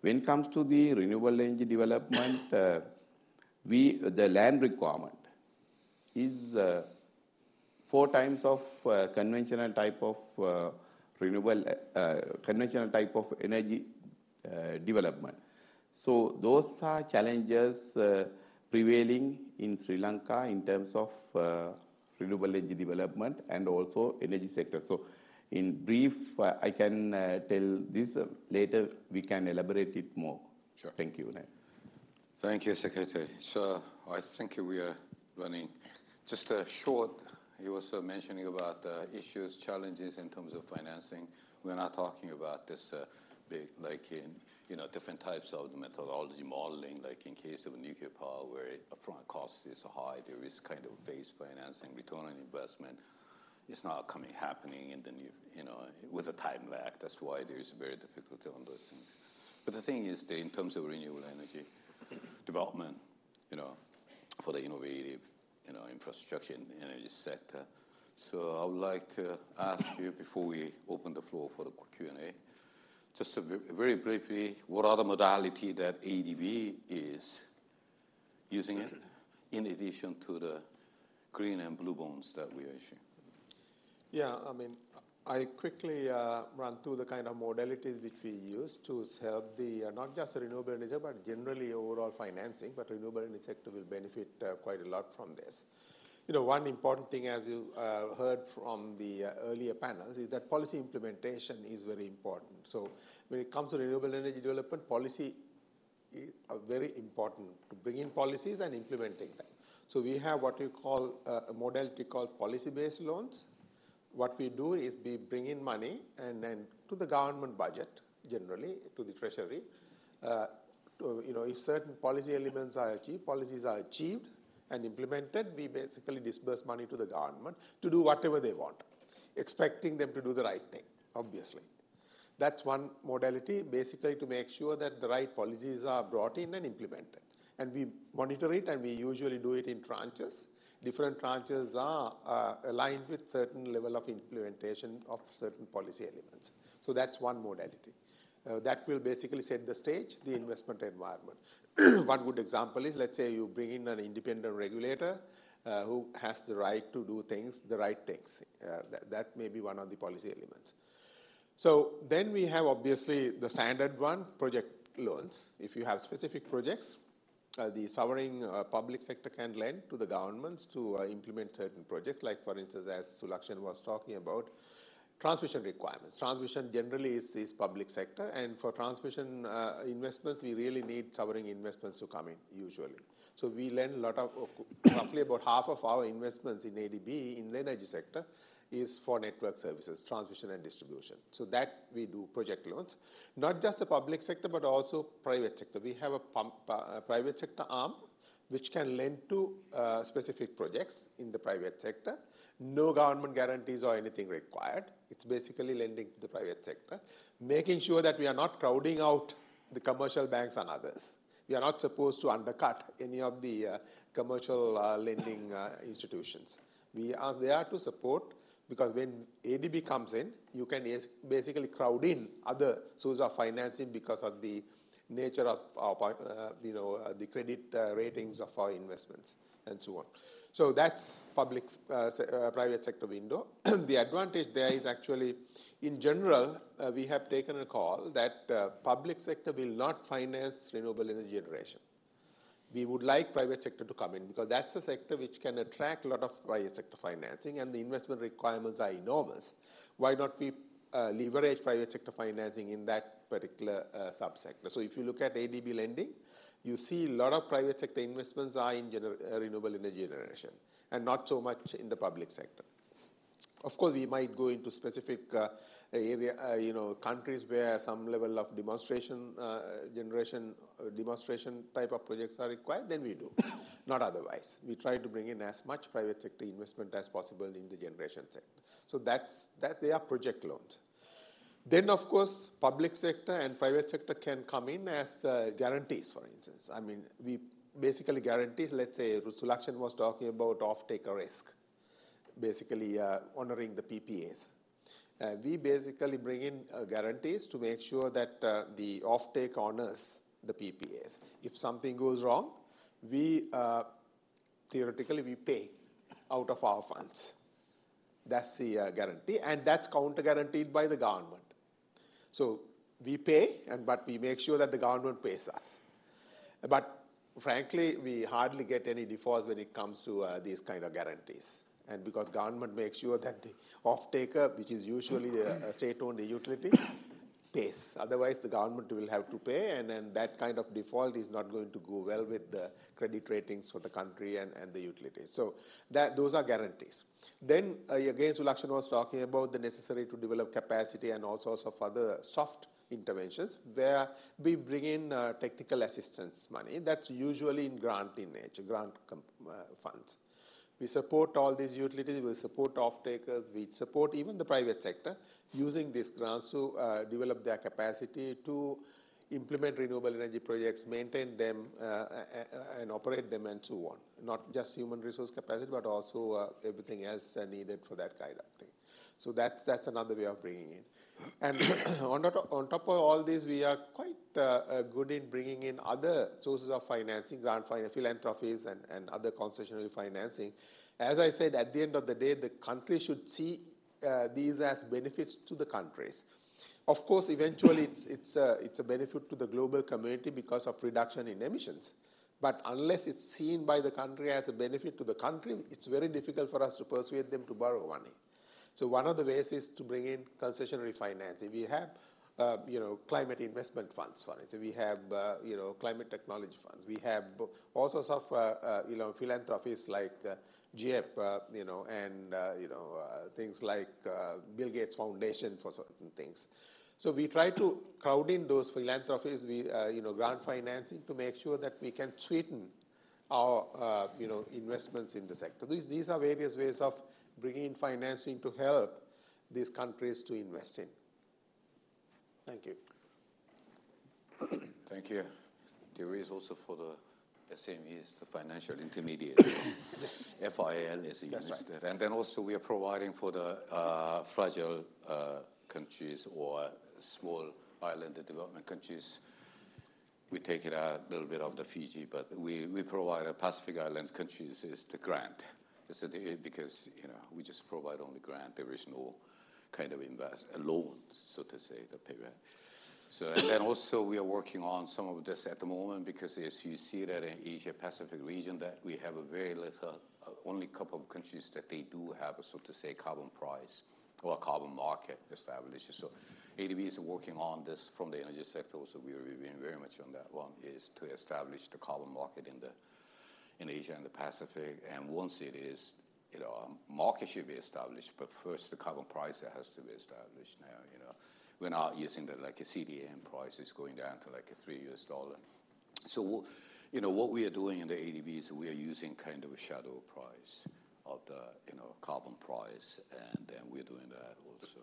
when When it comes to the renewable energy development, the land requirement is 4 times of conventional type of conventional type of energy development. So those are challenges prevailing in Sri Lanka in terms of renewable energy development and also energy sector. So in brief, I can tell this. Later, we can elaborate it more. Sure. Thank you. Thank you, Secretary. So I think we are running just a short. You was mentioning about issues, challenges in terms of financing. We're not talking about this big, like in different types of methodology modeling, like in case of nuclear power, where upfront cost is high. There is kind of phased financing, return on investment. It's not happening in the with a time lag. That's why there is very difficulty on those things. But the thing is, in terms of renewable energy development, for the innovative, infrastructure and energy sector. So I would like to ask you, before we open the floor for the Q&A, just very briefly, what are the modality that ADB is using it, in addition to the green and blue bonds that we are issuing? Yeah, I mean, I quickly run through the kind of modalities which we use to help the, not just the renewable energy, but generally overall financing, but renewable energy sector will benefit quite a lot from this. One important thing, as you heard from the earlier panels, is that policy implementation is very important. So when it comes to renewable energy development, policy is very important to bring in policies and implementing them. So we have what we call a modality called policy-based loans. What we do is we bring in money and then to the government budget, generally to the treasury. If certain policy elements are achieved, policies are achieved and implemented, we basically disburse money to the government to do whatever they want, expecting them to do the right thing, obviously. That's one modality, basically to make sure that the right policies are brought in and implemented. And we monitor it, and we usually do it in tranches. Different tranches are aligned with certain level of implementation of certain policy elements. So that's one modality. That will basically set the stage, the investment environment. One good example is, let's say you bring in an independent regulator who has the right to do things, the right things. That may be one of the policy elements. So then we have obviously the standard one, project loans. If you have specific projects, the sovereign public sector can lend to the governments to implement certain projects, like for instance, as Sulakshana was talking about, transmission requirements. Transmission generally is public sector, and for transmission investments, we really need sovereign investments to come in, usually. So we lend a lot of, roughly about half of our investments in ADB in the energy sector is for network services, transmission and distribution. So that we do project loans. Not just the public sector, but also private sector. We have a private sector arm which can lend to specific projects in the private sector. No government guarantees or anything required. It's basically lending to the private sector, making sure that we are not crowding out the commercial banks and others. We are not supposed to undercut any of the commercial lending institutions. We are there to support, because when ADB comes in, you can basically crowd in other sources of financing because of the nature of our, the credit ratings of our investments and so on. So that's private sector window. The advantage there is actually, in general, we have taken a call that public sector will not finance renewable energy generation. We would like private sector to come in, because that's a sector which can attract a lot of private sector financing, and the investment requirements are enormous. Why not we leverage private sector financing in that particular subsector? So if you look at ADB lending, you see a lot of private sector investments are in renewable energy generation, and not so much in the public sector. Of course, we might go into specific countries where some level of demonstration type of projects are required, then we do. Not otherwise. We try to bring in as much private sector investment as possible in the generation sector. So they are project loans. Then, of course, public sector and private sector can come in as guarantees, for instance. I mean, we basically guarantees, let's say, Sulakshana was talking about off-taker risk, basically honoring the PPAs. We basically bring in guarantees to make sure that the offtake honors the PPAs. If something goes wrong, we theoretically we pay out of our funds. That's the guarantee, and that's counter-guaranteed by the government. So we pay, but we make sure that the government pays us. But frankly, we hardly get any defaults when it comes to these kind of guarantees. And because government makes sure that the off-taker, which is usually a state-owned utility, pays. Otherwise, the government will have to pay, and then that kind of default is not going to go well with the credit ratings for the country and the utilities. So those are guarantees. Then, again, Sulakshana was talking about the necessary to develop capacity and all sorts of other soft interventions where we bring in technical assistance money. That's usually in grant in nature, grant funds. We support all these utilities, we support off-takers, we support even the private sector using these grants to develop their capacity to implement renewable energy projects, maintain them and operate them and so on. Not just human resource capacity, but also everything else needed for that kind of thing. So that's another way of bringing in. And on top of all this, we are quite good in bringing in other sources of financing, grant finance, philanthropies, and other concessional financing. As I said, at the end of the day, the country should see these as benefits to the countries. Of course, eventually, it's a benefit to the global community because of reduction in emissions. But unless it's seen by the country as a benefit to the country, it's very difficult for us to persuade them to borrow money. So one of the ways is to bring in concessionary financing. We have, climate investment funds for it. So we have, climate technology funds. We have all sorts of, philanthropies like GIEP, and things like Bill Gates Foundation for certain things. So we try to crowd in those philanthropies, grant financing to make sure that we can sweeten our, investments in the sector. These are various ways of bringing in financing to help these countries to invest in. Thank you. Thank you. There is also for the SMEs, the financial intermediate, FIL is a unit. Right. And then also we are providing for the fragile countries or small island development countries. We take it out a little bit of the Fiji, but we provide a Pacific Island countries is the grant. Because we just provide only grant. There is no kind of loan, so to say, the payback. So and then also we are working on some of this at the moment because as you see that in Asia Pacific region that we have a very little, only a couple of countries that they do have a so to say carbon price or a carbon market established. So ADB is working on this from the energy sector. So we are reviewing very much on that one is to establish the carbon market in Asia and the Pacific, and once it is, a market should be established, but first the carbon price has to be established now, We're not using like a CDM price, it's going down to like a $3. So, what we are doing in the ADB is we are using kind of a shadow price of the, carbon price, and then we're doing that also.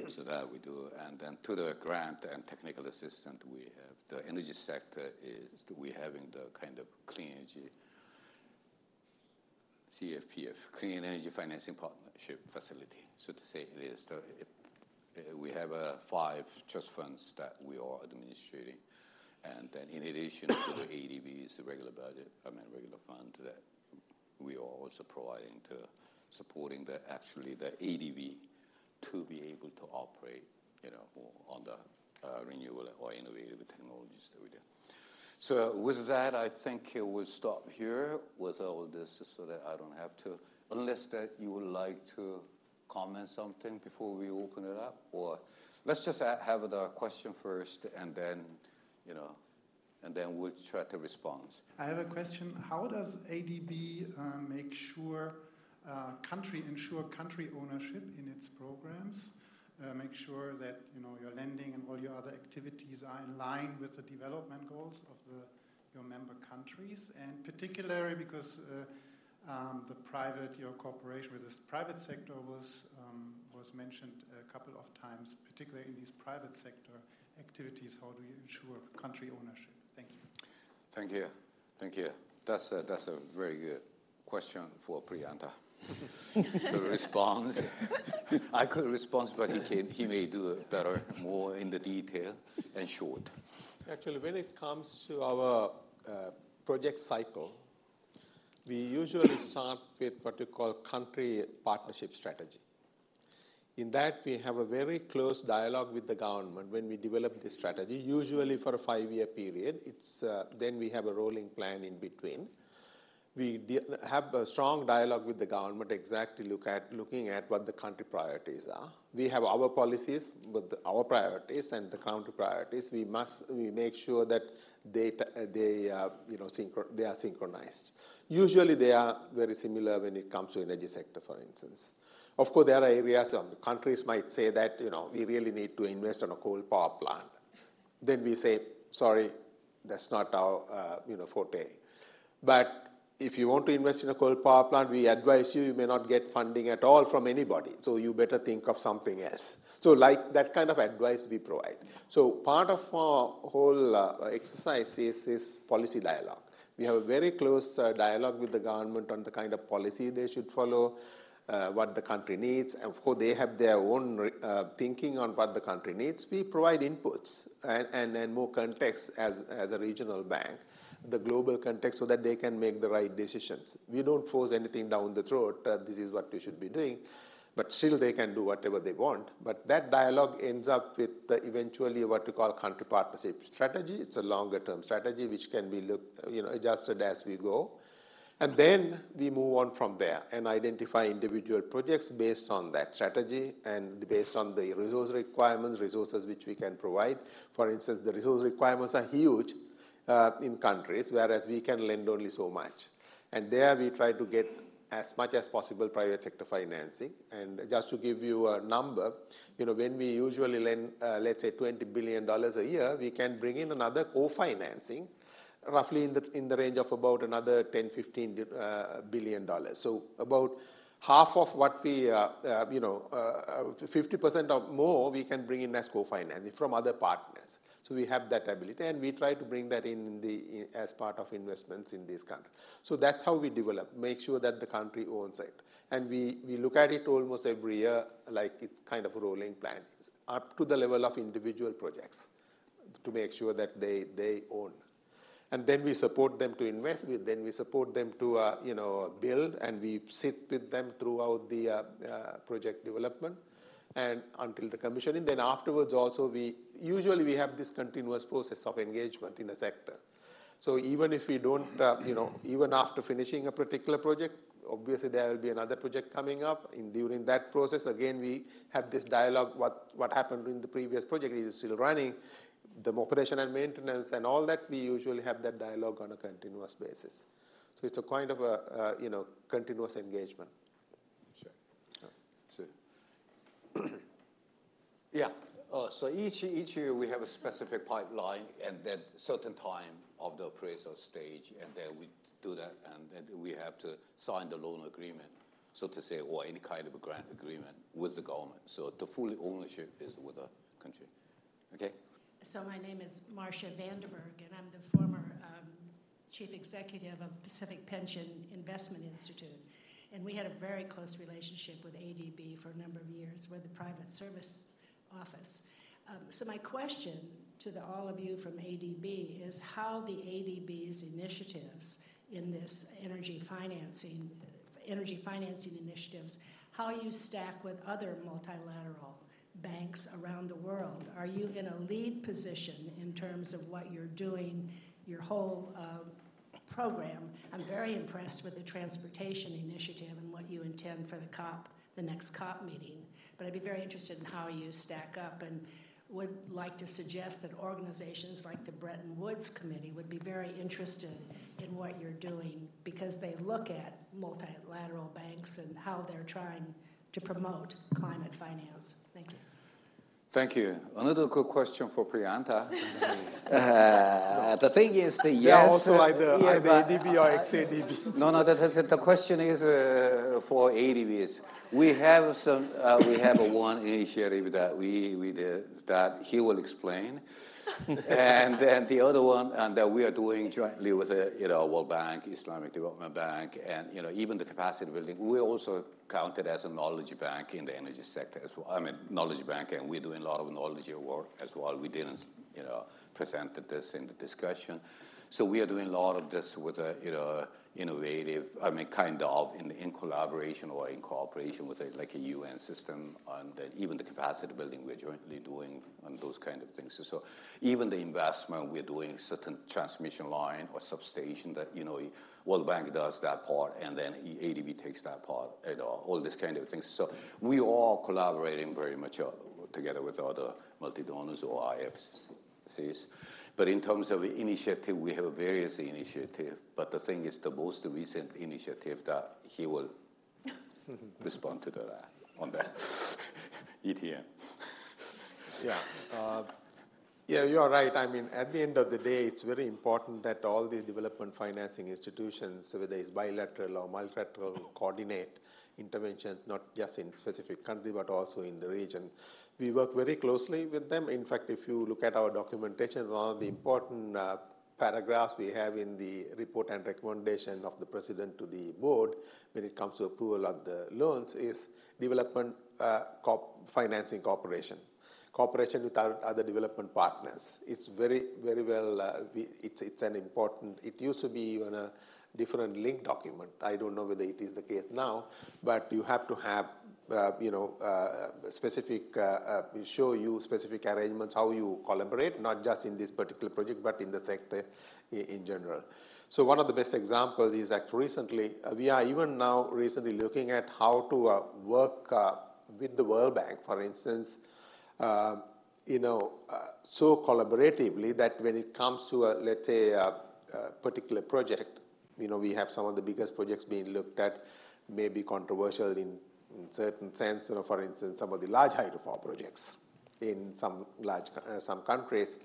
So that we do, and then to the grant and technical assistance, we have the energy sector is we having the kind of clean energy CFPF, Clean Energy Financing Partnership Facility. So to say it is we have 5 trust funds that we are administrating, and then in addition to the ADB's regular budget, regular fund that we are also providing to supporting the ADB to be able to operate, more on the renewable or innovative technologies that we do. So with that, I think we'll stop here with all this so that I don't have to, unless that you would like to comment something before we open it up, or let's just have the question first and then, and then we'll try to respond. I have a question. How does ADB make sure ensure country ownership in its programs? Make sure that your lending and all your other activities are in line with the development goals of your member countries, and particularly because your cooperation with this private sector was mentioned a couple of times, particularly in these private sector activities. How do you ensure country ownership? Thank you. Thank you. Thank you. That's a very good question for Priyantha. to respond. I could respond, but he may do it better, more in the detail and short. Actually, when it comes to our project cycle, we usually start with what we call country partnership strategy. In that, we have a very close dialogue with the government when we develop this strategy, usually for a 5-year period. Then we have a rolling plan in between. We have a strong dialogue with the government, exactly looking at what the country priorities are. We have our policies with our priorities and the country priorities. We make sure that they are synchronized. Usually, they are very similar when it comes to energy sector, for instance. Of course, there are areas, countries might say that, we really need to invest on a coal power plant. Then we say, sorry, that's not our, forte. But if you want to invest in a coal power plant, we advise you may not get funding at all from anybody. So you better think of something else. So like that kind of advice we provide. So part of our whole exercise is policy dialogue. We have a very close dialogue with the government on the kind of policy they should follow, what the country needs. And of course, they have their own thinking on what the country needs. We provide inputs and more context as a regional bank, the global context, so that they can make the right decisions. We don't force anything down the throat, this is what you should be doing, but still they can do whatever they want. But that dialogue ends up with eventually what we call country partnership strategy. It's a longer term strategy which can be adjusted as we go. And then we move on from there and identify individual projects based on that strategy and based on the resource requirements, resources which we can provide. For instance, the resource requirements are huge in countries, whereas we can lend only so much. And there we try to get as much as possible private sector financing. And just to give you a number, when we usually lend, let's say $20 billion a year, we can bring in another co-financing roughly in the range of about another $10–15 billion. So about half of what we, 50% or more, we can bring in as co-financing from other partners. So we have that ability, and we try to bring that in as part of investments in this country. So that's how we develop, make sure that the country owns it. And we look at it almost every year like it's kind of a rolling plan, up to the level of individual projects to make sure that they own. And then we support them to invest, then we support them to build, and we sit with them throughout the project development and until the commissioning. Then afterwards also we have this continuous process of engagement in a sector. So even if we don't, even after finishing a particular project, obviously there will be another project coming up. During that process, again, we have this dialogue, what happened in the previous project is still running, the operation and maintenance and all that, we usually have that dialogue on a continuous basis. So it's a kind of a, continuous engagement. Sure. Yeah. So each year we have a specific pipeline, and then certain time of the appraisal stage, and then we do that, and then we have to sign the loan agreement, so to say, or any kind of a grant agreement with the government. So the full ownership is with the country. Okay. So my name is Marcia Vanderberg, and I'm the former chief executive of Pacific Pension Investment Institute. And we had a very close relationship with ADB for a number of years. We're the private service office. So my question to all of you from ADB is how the ADB's initiatives in this energy financing initiatives, how you stack with other multilateral banks around the world. Are you in a lead position in terms of what you're doing, your whole program? I'm very impressed with the transportation initiative and what you intend for the next COP meeting. But I'd be very interested in how you stack up, and would like to suggest that organizations like the Bretton Woods Committee would be very interested in what you're doing, because they look at multilateral banks and how they're trying to promote climate finance. Thank you. Thank you. Another good question for Priyantha. The thing is that They are yes, also either but, ADB or ex-ADB. No, the question is for ADBs. We have some. We have one initiative that we did that he will explain, and then the other one that we are doing jointly with the World Bank, Islamic Development Bank, and even the capacity building. We also counted as a knowledge bank in the energy sector as well. I mean, knowledge bank, and we're doing a lot of knowledge work as well. We didn't presented this in the discussion. So we are doing a lot of this with innovative, kind of in collaboration or in cooperation with like a UN system, and even the capacity building we're jointly doing on those kind of things. So even the investment, we're doing certain transmission line or substation that, World Bank does that part, and then ADB takes that part, all this kind of things. So we are collaborating very much together with other multi-donors or IFCs. But in terms of initiative, we have various initiatives. But the thing is, the most recent initiative that he will respond to that on that ETN. Yeah, you are right. I mean, at the end of the day, it's very important that all these development financing institutions, whether it's bilateral or multilateral, coordinate interventions, not just in specific country, but also in the region. We work very closely with them. In fact, if you look at our documentation, one of the important paragraphs we have in the report and recommendation of the President to the board when it comes to approval of the loans is development financing cooperation with our other development partners. It's very, very well, it's an important, it used to be even a different link document. I don't know whether it is the case now, but you have to have specific, show you specific arrangements, how you collaborate, not just in this particular project, but in the sector in general. So one of the best examples is that recently, we are even now recently looking at how to work with the World Bank, for instance, so collaboratively that when it comes to, let's say, a particular project, we have some of the biggest projects being looked at, may be controversial in certain sense. For instance, some of the large hydropower projects in some countries,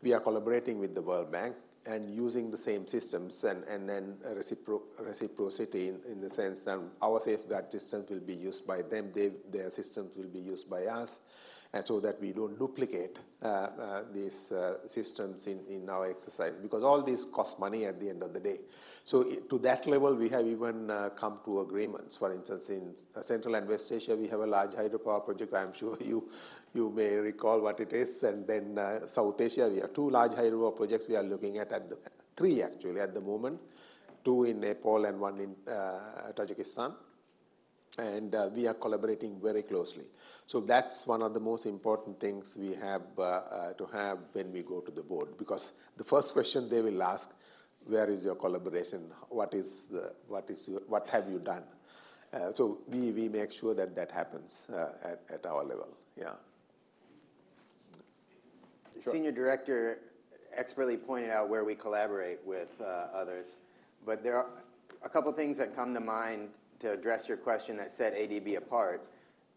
we are collaborating with the World Bank and using the same systems and then reciprocity in the sense that our safeguard systems will be used by them, their systems will be used by us, and so that we don't duplicate these systems in our exercise, because all these cost money at the end of the day. So to that level, we have even come to agreements. For instance, in Central and West Asia, we have a large hydropower project. I'm sure you may recall what it is. And then South Asia, we have 2 large hydropower projects we are looking at 3 actually at the moment, 2 in Nepal and 1 in Tajikistan. And we are collaborating very closely. So that's one of the most important things we have to have when we go to the board, because the first question they will ask, where is your collaboration? What have you done? So we make sure that happens at our level. Yeah. The Senior Director expertly pointed out where we collaborate with others, but there are a couple things that come to mind to address your question that set ADB apart,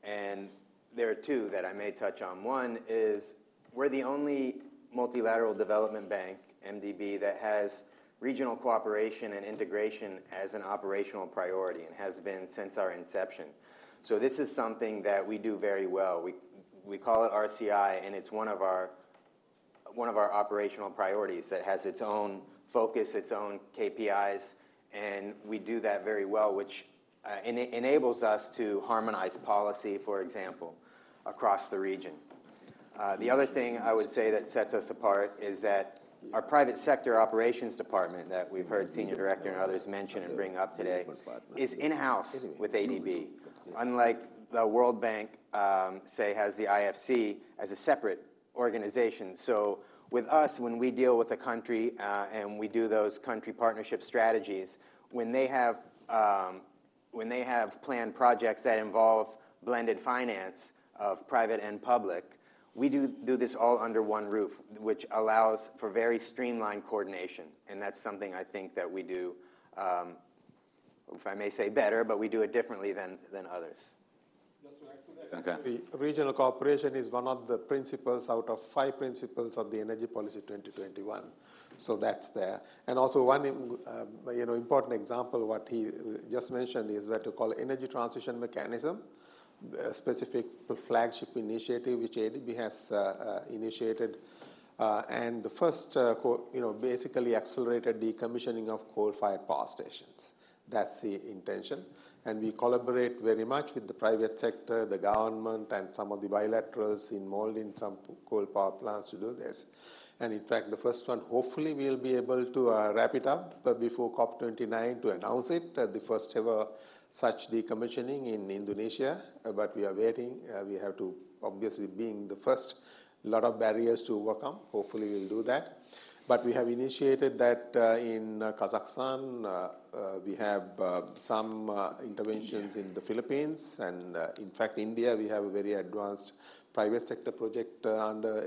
and there are 2 that I may touch on. One is we're the only multilateral development bank, MDB, that has regional cooperation and integration as an operational priority and has been since our inception. So this is something that we do very well. We call it RCI, and it's one of our operational priorities that has its own focus, its own KPIs, and we do that very well, which enables us to harmonize policy, for example, across the region. The other thing I would say that sets us apart is that our private sector operations department that we've heard Senior Director and others mention and bring up today is in-house with ADB. Unlike the World Bank, say, has the IFC as a separate organization. So with us, when we deal with a country and we do those country partnership strategies, when they have planned projects that involve blended finance of private and public, we do this all under one roof, which allows for very streamlined coordination. And that's something I think that we do, if I may say better, but we do it differently than others. Just to add to that, Okay. The regional cooperation is one of the principles out of 5 principles of the Energy Policy 2021. So that's there. And also one important example, what he just mentioned, is what you call energy transition mechanism, a specific flagship initiative which ADB has initiated. And the first, basically accelerated decommissioning of coal-fired power stations. That's the intention. And we collaborate very much with the private sector, the government, and some of the bilaterals involved in some coal power plants to do this. And in fact, the first one, hopefully we'll be able to wrap it up before COP29 to announce it, the first ever such decommissioning in Indonesia. But we are waiting. We have to, obviously, being the first, a lot of barriers to overcome. Hopefully we'll do that. But we have initiated that in Kazakhstan. We have some interventions in the Philippines. And in fact, India, we have a very advanced private sector project under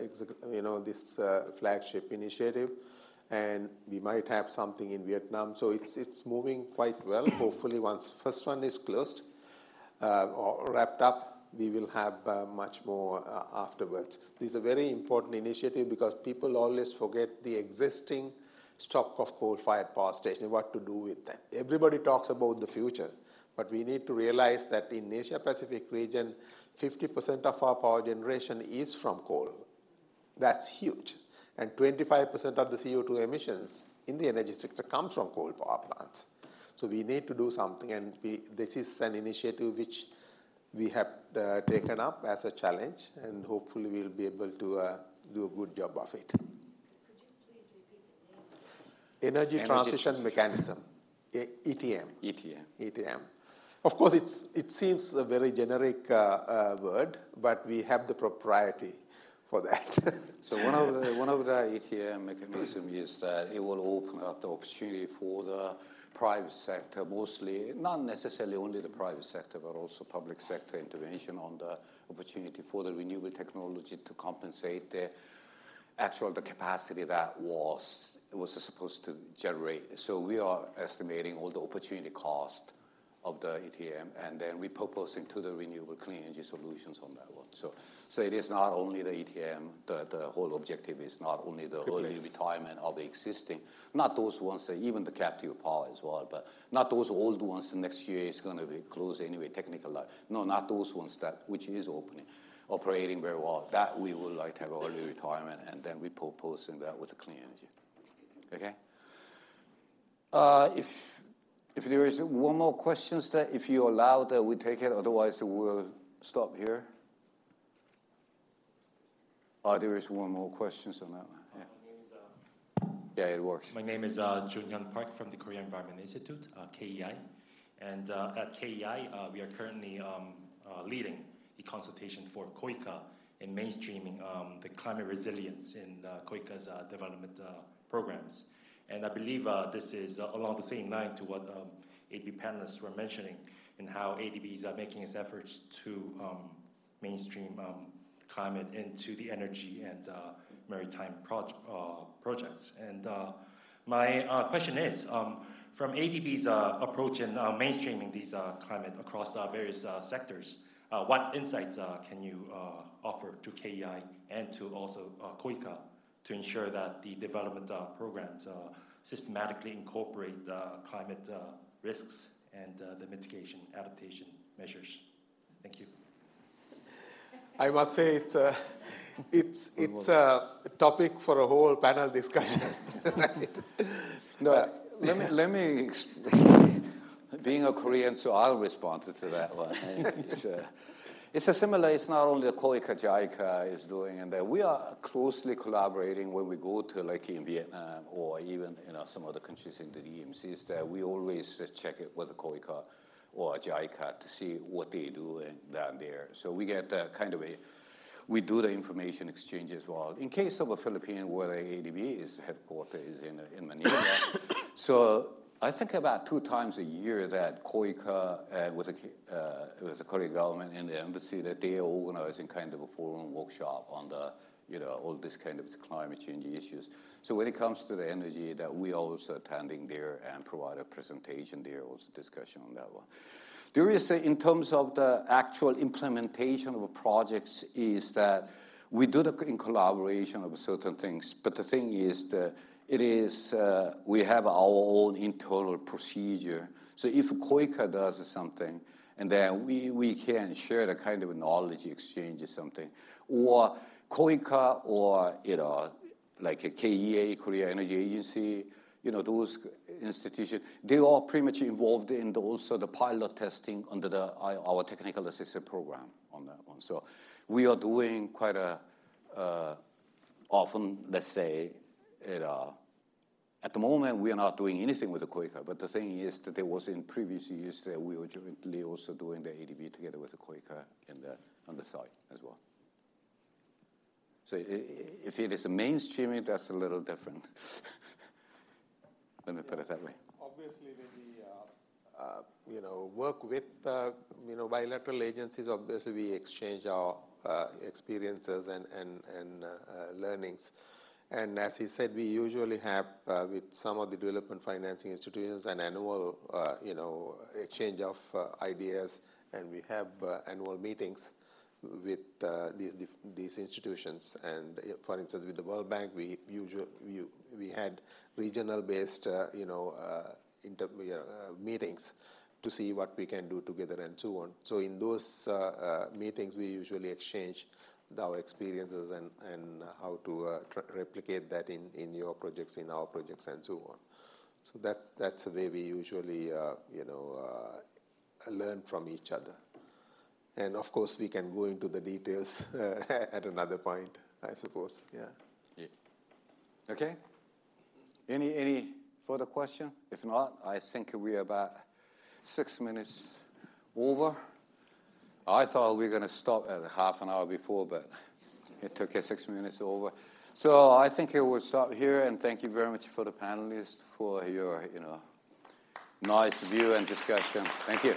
this flagship initiative. And we might have something in Vietnam. So it's moving quite well. Hopefully once first one is closed or wrapped up, we will have much more afterwards. This is a very important initiative because people always forget the existing stock of coal-fired power stations, what to do with them. Everybody talks about the future, but we need to realize that in Asia-Pacific region, 50% of our power generation is from coal. That's huge. And 25% of the CO2 emissions in the energy sector comes from coal power plants. So we need to do something, and this is an initiative which we have taken up as a challenge, and hopefully we'll be able to do a good job of it. Could you please repeat the name? Energy Transition Mechanism, ETM. ETM. Of course, it seems a very generic word, but we have the propriety for that. So one of the ETM mechanism is that it will open up the opportunity for the private sector, mostly, not necessarily only the private sector, but also public sector intervention on the opportunity for the renewable technology to compensate the capacity that was supposed to generate. So we are estimating all the opportunity cost of the ETM, and then repurposing to the renewable clean energy solutions on that one. So it is not only the ETM, the whole objective is not only the early retirement of the existing, not those ones, even the captive power as well, but not those old ones the next year is going to be closed anyway, technical life. No, not those ones which is operating very well. That we would like to have early retirement and then repurposing that with the clean energy. Okay? If there is one more question, if you allow that, we take it. Otherwise, we'll stop here. There is one more question on that one. Yeah, it works. My name is Jun-Hyun Park from the Korea Environment Institute, KEI. And at KEI, we are currently leading the consultation for KOICA in mainstreaming the climate resilience in KOICA's development programs. And I believe this is along the same line to what ADB panelists were mentioning, and how ADB is making its efforts to mainstream climate into the energy and maritime projects. And my question is, from ADB's approach in mainstreaming these climate across various sectors, what insights can you offer to KEI and to also KOICA to ensure that the development programs systematically incorporate climate risks and the mitigation adaptation measures? Thank you. I must say it's a topic for a whole panel discussion. Right? No, let me explain. Being a Korean, so I'll respond to that one. It's a similar, it's not only the KOICA, JICA is doing, and that we are closely collaborating when we go to like in Vietnam or even some other countries in the DMCs, that we always check it with the KOICA or JICA to see what they do down there. So we get we do the information exchange as well. In case of a Philippine, where the ADB is headquarters is in Manila, so I think about 2 times a year that KOICA with the Korean government and the embassy, that they are organizing kind of a forum workshop on the all this kind of climate change issues. So when it comes to the energy, that we are also attending there and provide a presentation there, also discussion on that one. There is, in terms of the actual implementation of projects, is that we do it in collaboration of certain things. But the thing is that we have our own internal procedure. So if KOICA does something, and then we can share the kind of knowledge exchange or something, or KOICA, or like a KEA, Korea Energy Agency, those institutions, they are pretty much involved in also the pilot testing under our technical assistance program on that one. So we are doing quite often, let's say, at the moment, we are not doing anything with the KOICA, but the thing is that there was in previous years that we were jointly also doing the ADB together with the KOICA on the side as well. So if it is a mainstreaming, that's a little different. Let me put it that way. Obviously, when we work with bilateral agencies, obviously we exchange our experiences and learnings. And as he said, we usually have with some of the development financing institutions an annual exchange of ideas, and we have annual meetings with these institutions. And for instance, with the World Bank, we had regional-based meetings to see what we can do together and so on. So in those meetings, we usually exchange our experiences and how to replicate that in your projects, in our projects, and so on. So that's the way we usually learn from each other. And of course, we can go into the details at another point, I suppose. Yeah. Okay. Any further question? If not, I think we're about 6 minutes over. I thought we were going to stop at half an hour before, but it took us 6 minutes over. So I think I will stop here, and thank you very much for the panelists for your nice view and discussion. Thank you.